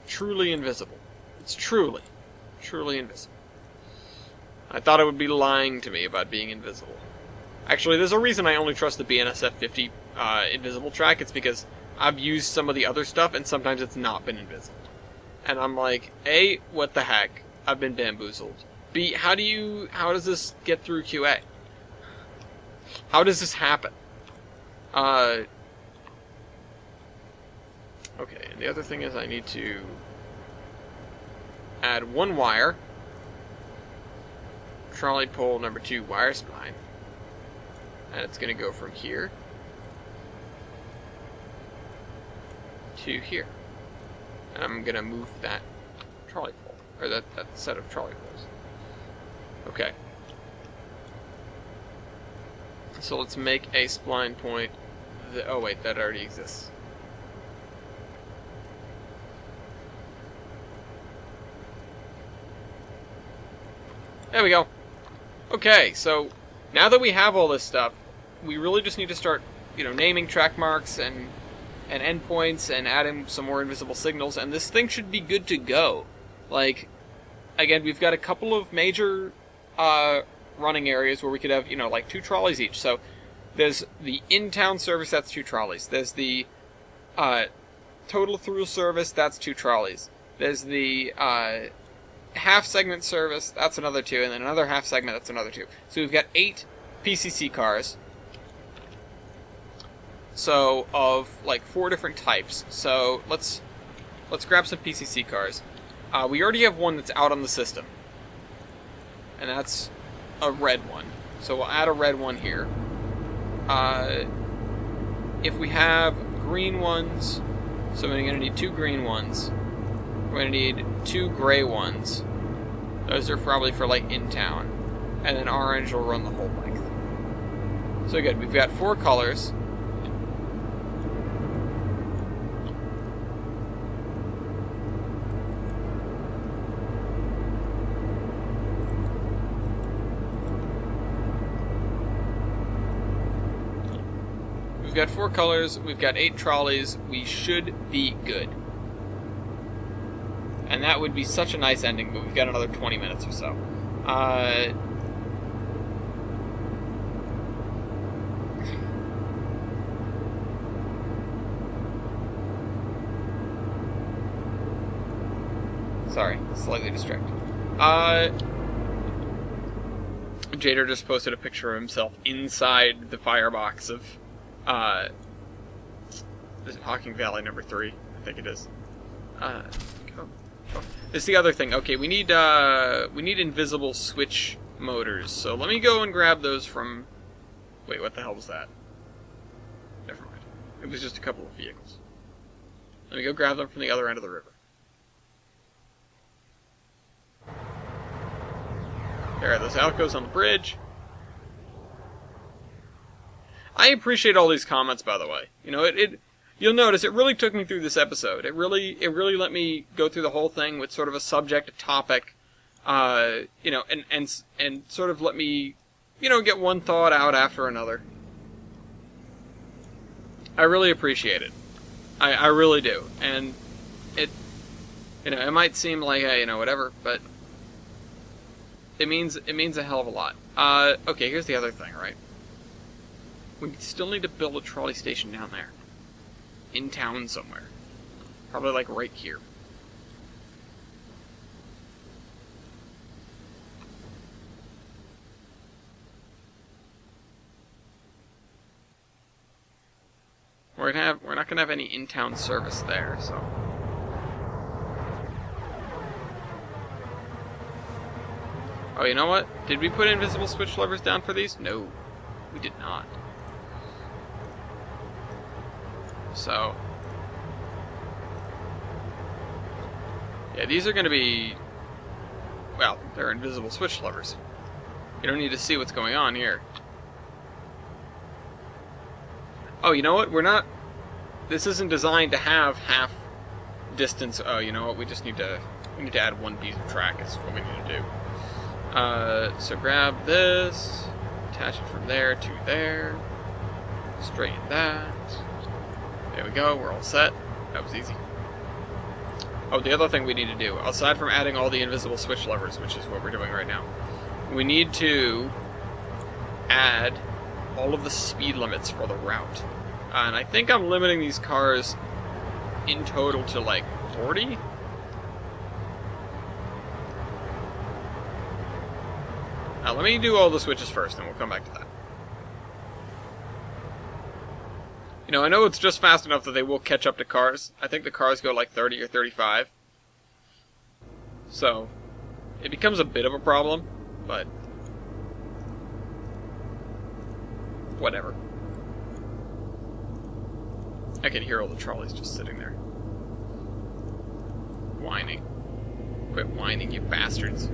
Truly invisible. It's truly invisible. I thought it would be lying to me about being invisible. Actually, there's a reason I only trust the BNSF 50 invisible track. It's because I've used some of the other stuff, and sometimes it's not been invisible. And I'm like, A, what the heck? I've been bamboozled. B, how does this get through QA? How does this happen? Okay, and the other thing is I need to add one wire. Trolley pole number 2 wire spline. And it's going to go from here to here. And I'm going to move that trolley pole, or that set of trolley poles. Okay. So let's make a spline point. Oh wait, that already exists. There we go. Okay, so now that we have all this stuff, we really just need to start, naming track marks and endpoints and adding some more invisible signals, and this thing should be good to go. Like, again, we've got a couple of major running areas where we could have, like 2 trolleys each. So there's the in-town service, that's 2 trolleys. There's the total through service, that's 2 trolleys. There's the half segment service, that's another 2, and then another half segment, that's another 2. So we've got 8 PCC cars. So of like 4 different types. So let's grab some PCC cars. We already have one that's out on the system, and that's a red one. So we'll add a red one here. If we have green ones, so we're going to need 2 green ones. We're going to need 2 gray ones. Those are probably for like in town. And then orange will run the whole length. So good, we've got 4 colors. We've got 4 colors, we've got 8 trolleys, we should be good. And that would be such a nice ending, but we've got another 20 minutes or so. Sorry, slightly distracted. Jader just posted a picture of himself inside the firebox of, is it Hawking Valley number 3? I think it is. This is the other thing. Okay, we need invisible switch motors. So let me go and grab those from... Wait, what the hell was that? Never mind. It was just a couple of vehicles. Let me go grab them from the other end of the river. There are those Alcos on the bridge. I appreciate all these comments, by the way. You know, you'll notice it really took me through this episode. It really let me go through the whole thing with sort of a subject, a topic, you know, and sort of let me, you know, get one thought out after another. I really appreciate it. I really do. And it, you know, it might seem like, hey, you know, whatever, but it means a hell of a lot. Okay, here's the other thing, right? We still need to build a trolley station down there. In town somewhere. Probably like right here. We're not gonna have any in-town service there, so. Oh, you know what? Did we put invisible switch levers down for these? No, we did not. So, yeah, these are going to be, well, they're invisible switch levers. You don't need to see what's going on here. Oh, you know what? This isn't designed to have half distance. Oh, you know what? We need to add one piece of track is what we need to do. So grab this, attach it from there to there, straighten that. There we go, we're all set. That was easy. Oh, the other thing we need to do, aside from adding all the invisible switch levers, which is what we're doing right now, we need to add all of the speed limits for the route. And I think I'm limiting these cars in total to like 40? Now let me do all the switches first, and we'll come back to that. You know, I know it's just fast enough that they will catch up to cars. I think the cars go like 30 or 35. So, it becomes a bit of a problem, but whatever. I can hear all the trolleys just sitting there. Whining. Quit whining, you bastards.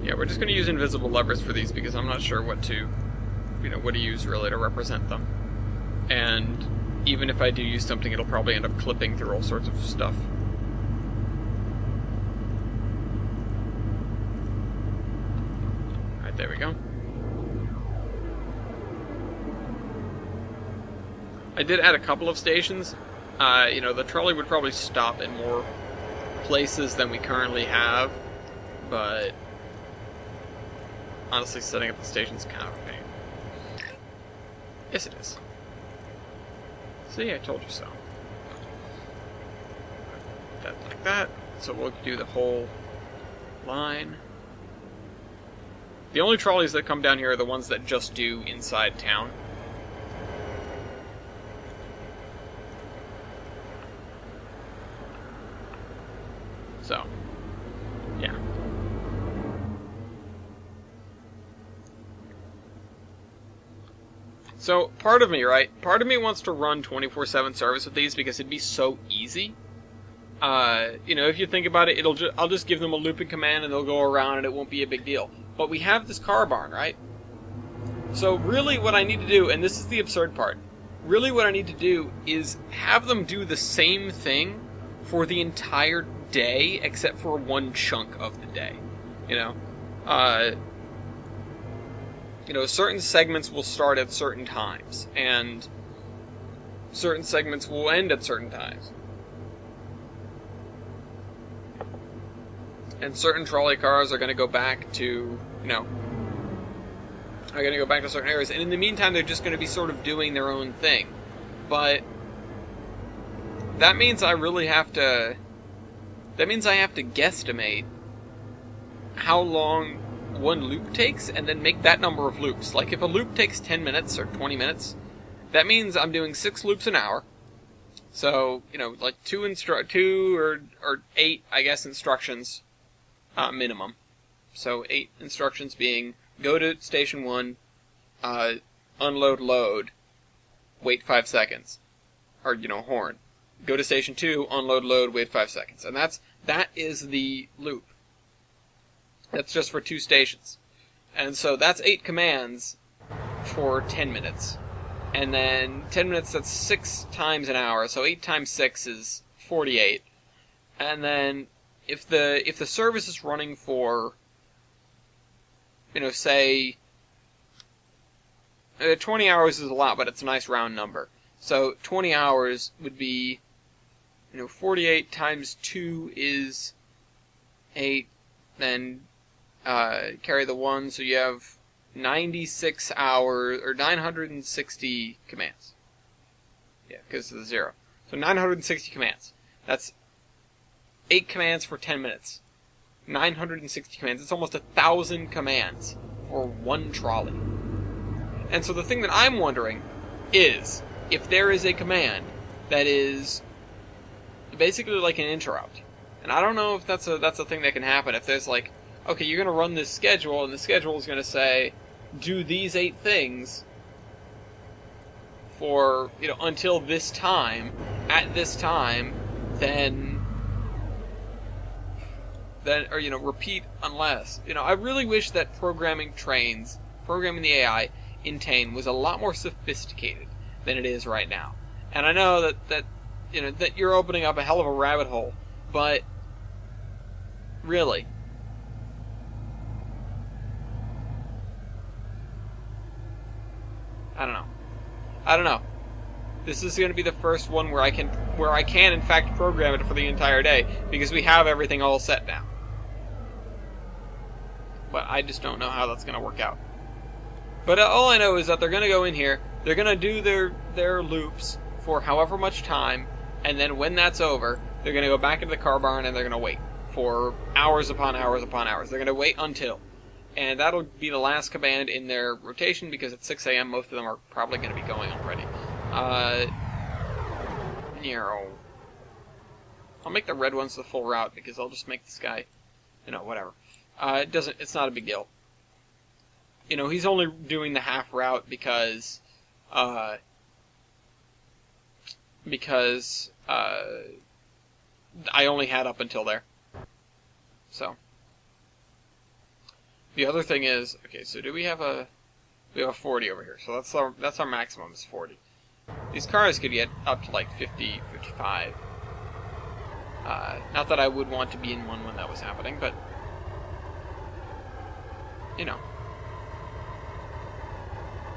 Yeah, we're just going to use invisible levers for these because I'm not sure what to use really to represent them. And even if I do use something, it'll probably end up clipping through all sorts of stuff. Alright, there we go. I did add a couple of stations. You know, the trolley would probably stop in more places than we currently have, but honestly, setting up the station's kind of a pain. Yes, it is. See, I told you so. That like that. So we'll do the whole line. The only trolleys that come down here are the ones that just do inside town. So, yeah. So, part of me, right? Part of me wants to run 24/7 service with these because it'd be so easy. You know, if you think about it, I'll just give them a looping command and they'll go around and it won't be a big deal. But we have this Carbarn, right? So really what I need to do, and this is the absurd part, really what I need to do is have them do the same thing for the entire day except for one chunk of the day. You know, certain segments will start at certain times, and certain segments will end at certain times. And certain trolley cars are going to go back to, are going to go back to certain areas. And in the meantime, they're just going to be sort of doing their own thing. But that means I really have to... That means I have to guesstimate how long one loop takes and then make that number of loops. Like, if a loop takes 10 minutes or 20 minutes, that means I'm doing 6 loops an hour. So, like 2 or 8, I guess, instructions minimum. So 8 instructions being, go to station 1, unload, load, wait 5 seconds. Or, horn. Go to station 2, unload, load, wait 5 seconds. And that is the loop. That's just for 2 stations. And so that's 8 commands for 10 minutes. And then 10 minutes, that's 6 times an hour. So 8 times 6 is 48. And then if the service is running for, say, 20 hours is a lot, but it's a nice round number. So 20 hours would be, 48 times 2 is 8. Then carry the 1, so you have 96 hours, or 960 commands. Yeah, because of the 0. So 960 commands. That's 8 commands for 10 minutes. 960 commands. It's almost 1,000 commands for one trolley. And so the thing that I'm wondering is, if there is a command that is basically like an interrupt, and I don't know if that's a thing that can happen, if there's like, okay, you're going to run this schedule, and the schedule is going to say, do these 8 things for, until this time, at this time, then, or, repeat unless. I really wish that programming the AI in Tane was a lot more sophisticated than it is right now. And I know that you're opening up a hell of a rabbit hole, but really, I don't know. This is going to be the first one where I can in fact program it for the entire day, because we have everything all set now. But I just don't know how that's going to work out. But all I know is that they're going to go in here, they're going to do their loops for however much time, and then when that's over, they're going to go back into the Carbarn and they're going to wait for hours upon hours upon hours. They're going to wait until. And that'll be the last command in their rotation, because at 6 a.m. most of them are probably going to be going already. I'll make the red ones the full route, because I'll just make this guy, whatever. It's not a big deal. He's only doing the half route because I only had up until there. So. The other thing is, okay, so we have a 40 over here, so that's our maximum is 40. These cars could get up to like 50, 55. Not that I would want to be in one when that was happening, but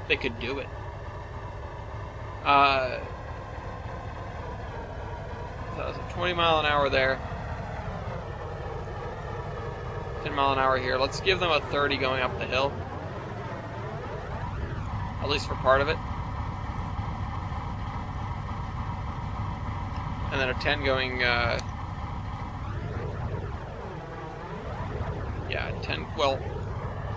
they could do it. So that was a 20 mile an hour there. 10 mile an hour here. Let's give them a 30 going up the hill. At least for part of it. And then a 10 going, 10. Well,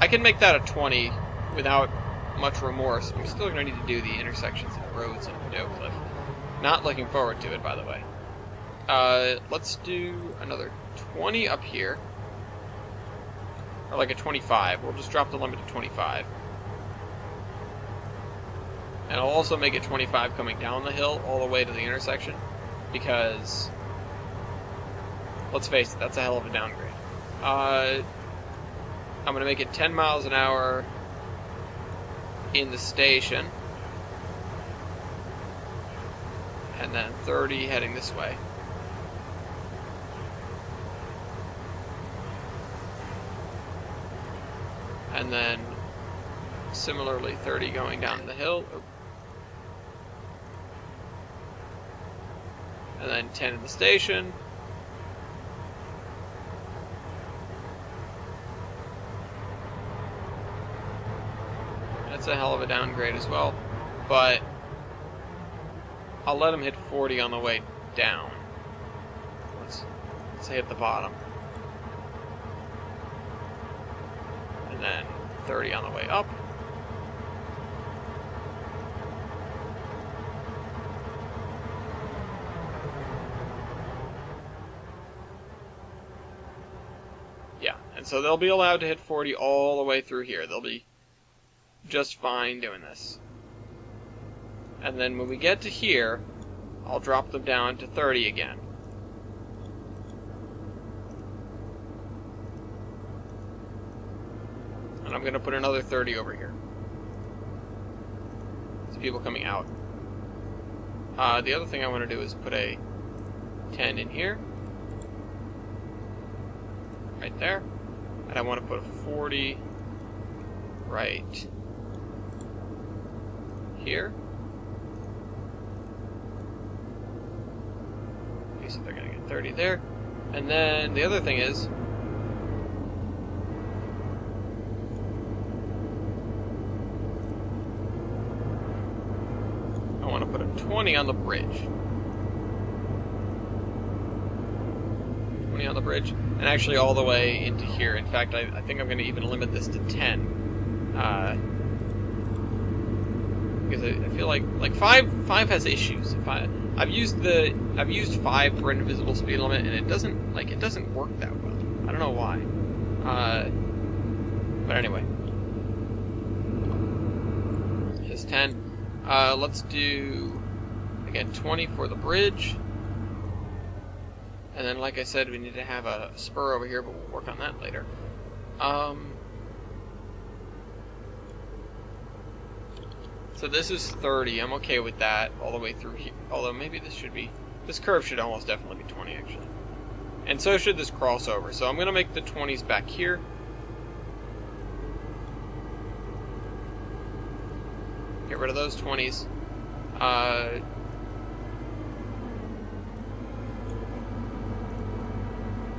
I can make that a 20 without much remorse. I'm still going to need to do the intersections and roads in Doe Cliff. Not looking forward to it, by the way. Let's do another 20 up here. Or like a 25. We'll just drop the limit to 25. And I'll also make it 25 coming down the hill all the way to the intersection. Because, let's face it, that's a hell of a downgrade. I'm going to make it 10 miles an hour in the station. And then 30 heading this way. And then, similarly, 30 going down the hill. And then 10 in the station. That's a hell of a downgrade as well. But I'll let him hit 40 on the way down. Let's hit the bottom. And then 30 on the way up. Yeah, and so they'll be allowed to hit 40 all the way through here. They'll be just fine doing this. And then when we get to here, I'll drop them down to 30 again. And I'm going to put another 30 over here. So people coming out. The other thing I want to do is put a 10 in here. Right there. And I want to put a 40 right here. Okay, so they're going to get 30 there. And then the other thing is, I want to put a 20 on the bridge. 20 on the bridge. And actually all the way into here. In fact, I think I'm going to even limit this to 10. Because I feel like 5 has issues. I've used 5 for invisible speed limit, and it doesn't work that well. I don't know why. But anyway, it's 10. Let's do again 20 for the bridge, and then like I said, we need to have a spur over here, but we'll work on that later. So this is 30. I'm okay with that all the way through here. Although maybe this curve should almost definitely be 20 actually. And so should this crossover. So I'm going to make the 20s back here. Get rid of those 20s.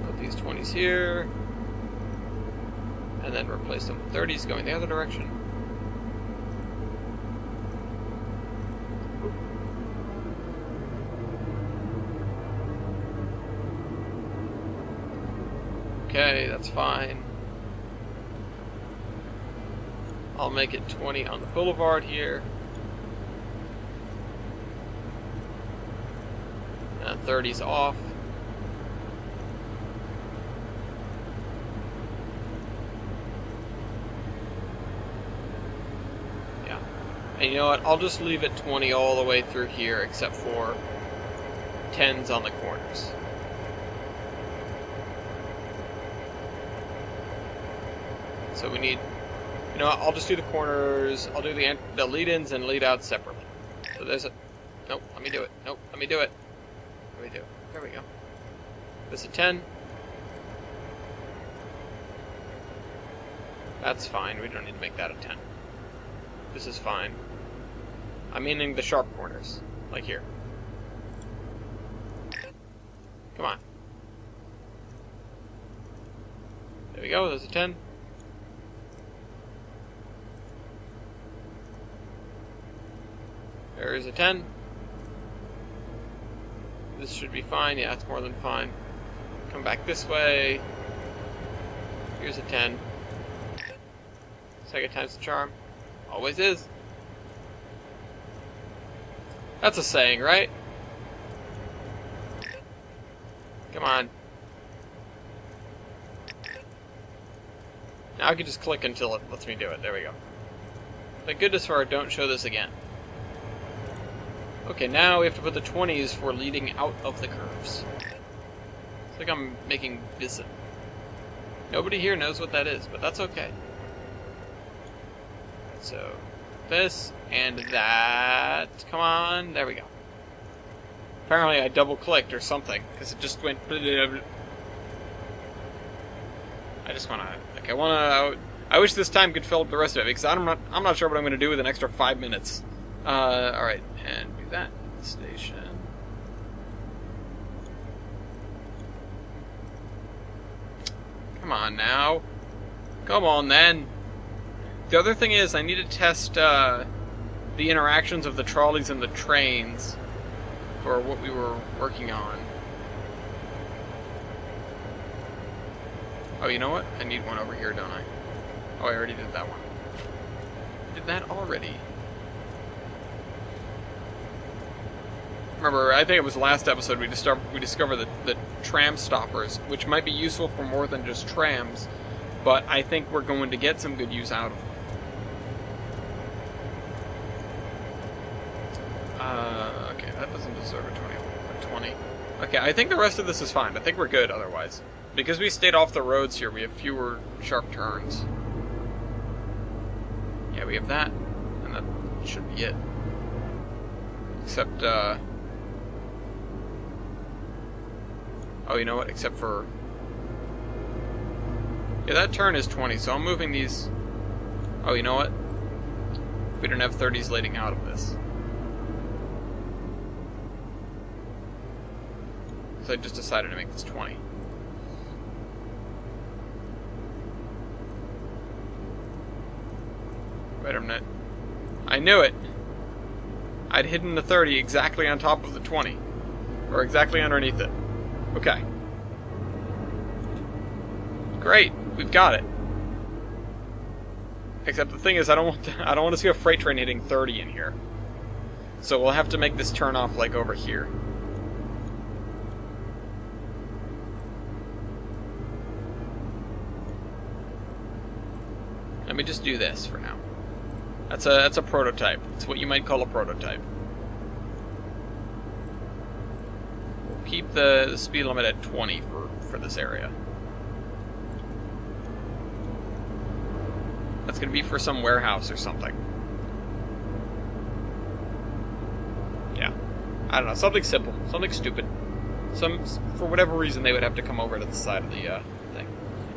Put these 20s here. And then replace them with 30s going the other direction. Okay, that's fine. I'll make it 20 on the boulevard here. And 30's off. Yeah. And you know what? I'll just leave it 20 all the way through here except for 10s on the corners. So we need, you know, I'll just do the corners. I'll do the lead-ins and lead-outs separately. So there's a, nope, let me do it. Nope, let me do it. Let me do it. There we go. This is a 10. That's fine. We don't need to make that a 10. This is fine. I'm meaning the sharp corners, like here. Come on. There we go. There's a 10. There is a 10. This should be fine. Yeah, it's more than fine. Come back this way. Here's a 10. Second time's the charm. Always is. That's a saying, right? Come on. Now I can just click until it lets me do it. There we go. Thank goodness for our don't show this again. Okay, now we have to put the 20s for leading out of the curves. It's like I'm making visit. Nobody here knows what that is, but that's okay. So, this and that. Come on, there we go. Apparently I double-clicked or something, because it just went... I just want to... Like, I wish this time could fill up the rest of it, because I'm not sure what I'm going to do with an extra 5 minutes. Alright, and do that at the station. Come on now. Come on then. The other thing is, I need to test the interactions of the trolleys and the trains for what we were working on. Oh, you know what? I need one over here, don't I? Oh, I already did that one. Did that already? Remember, I think it was last episode we discovered the tram stoppers, which might be useful for more than just trams, but I think we're going to get some good use out of them. Okay, that doesn't deserve a 20. Okay, I think the rest of this is fine. I think we're good otherwise. Because we stayed off the roads here, we have fewer sharp turns. Yeah, we have that, and that should be it. Except, oh, you know what? Except for... Yeah, that turn is 20, so I'm moving these... Oh, you know what? We don't have 30s leading out of this. So I just decided to make this 20. Wait a minute. I knew it! I'd hidden the 30 exactly on top of the 20. Or exactly underneath it. Okay. Great, we've got it. Except the thing is, I don't want to see a freight train hitting 30 in here. So we'll have to make this turn off like over here. Let me just do this for now. That's a prototype. It's what you might call a prototype. We'll keep the speed limit at 20 for this area. That's going to be for some warehouse or something. Yeah. I don't know. Something simple. Something stupid. For whatever reason, they would have to come over to the side of the thing.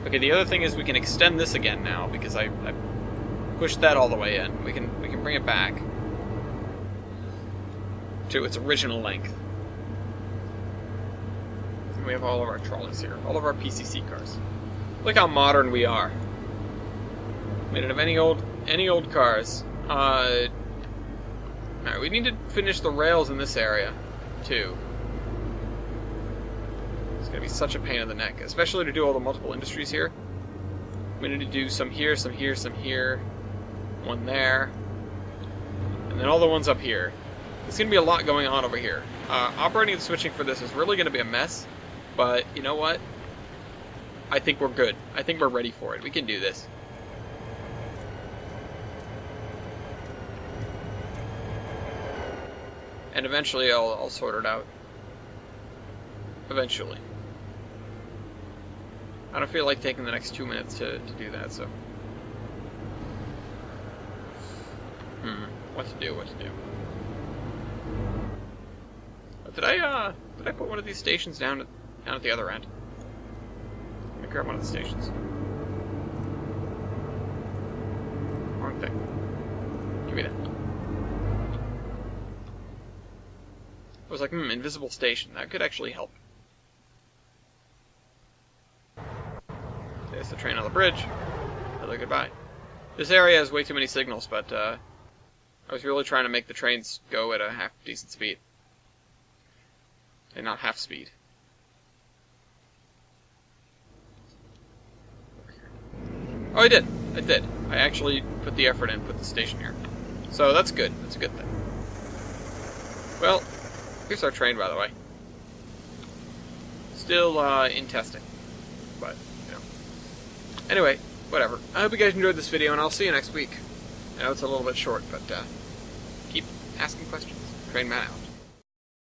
Okay, the other thing is we can extend this again now, because I pushed that all the way in. We can bring it back to its original length. And we have all of our trolleys here. All of our PCC cars. Look how modern we are. Made it of any old cars. Alright, we need to finish the rails in this area, too. It's gonna be such a pain in the neck, especially to do all the multiple industries here. We need to do some here, some here, some here, one there, and then all the ones up here. There's gonna be a lot going on over here. Operating and switching for this is really gonna be a mess, but you know what? I think we're good. I think we're ready for it. We can do this. And eventually I'll sort it out. Eventually. I don't feel like taking the next 2 minutes to do that, so... What to do? Did I put one of these stations down at the other end? Let me grab one of the stations. Wrong thing. Give me that. I was like, invisible station. That could actually help. There's the train on the bridge. Hello, goodbye. This area has way too many signals, but I was really trying to make the trains go at a half-decent speed. And not half speed. Oh, I did. I actually put the effort in, put the station here. So that's good. That's a good thing. Well, here's our train, by the way. Still in testing. But, you know. Anyway, whatever. I hope you guys enjoyed this video, and I'll see you next week. I know it's a little bit short, but keep asking questions. Train man out.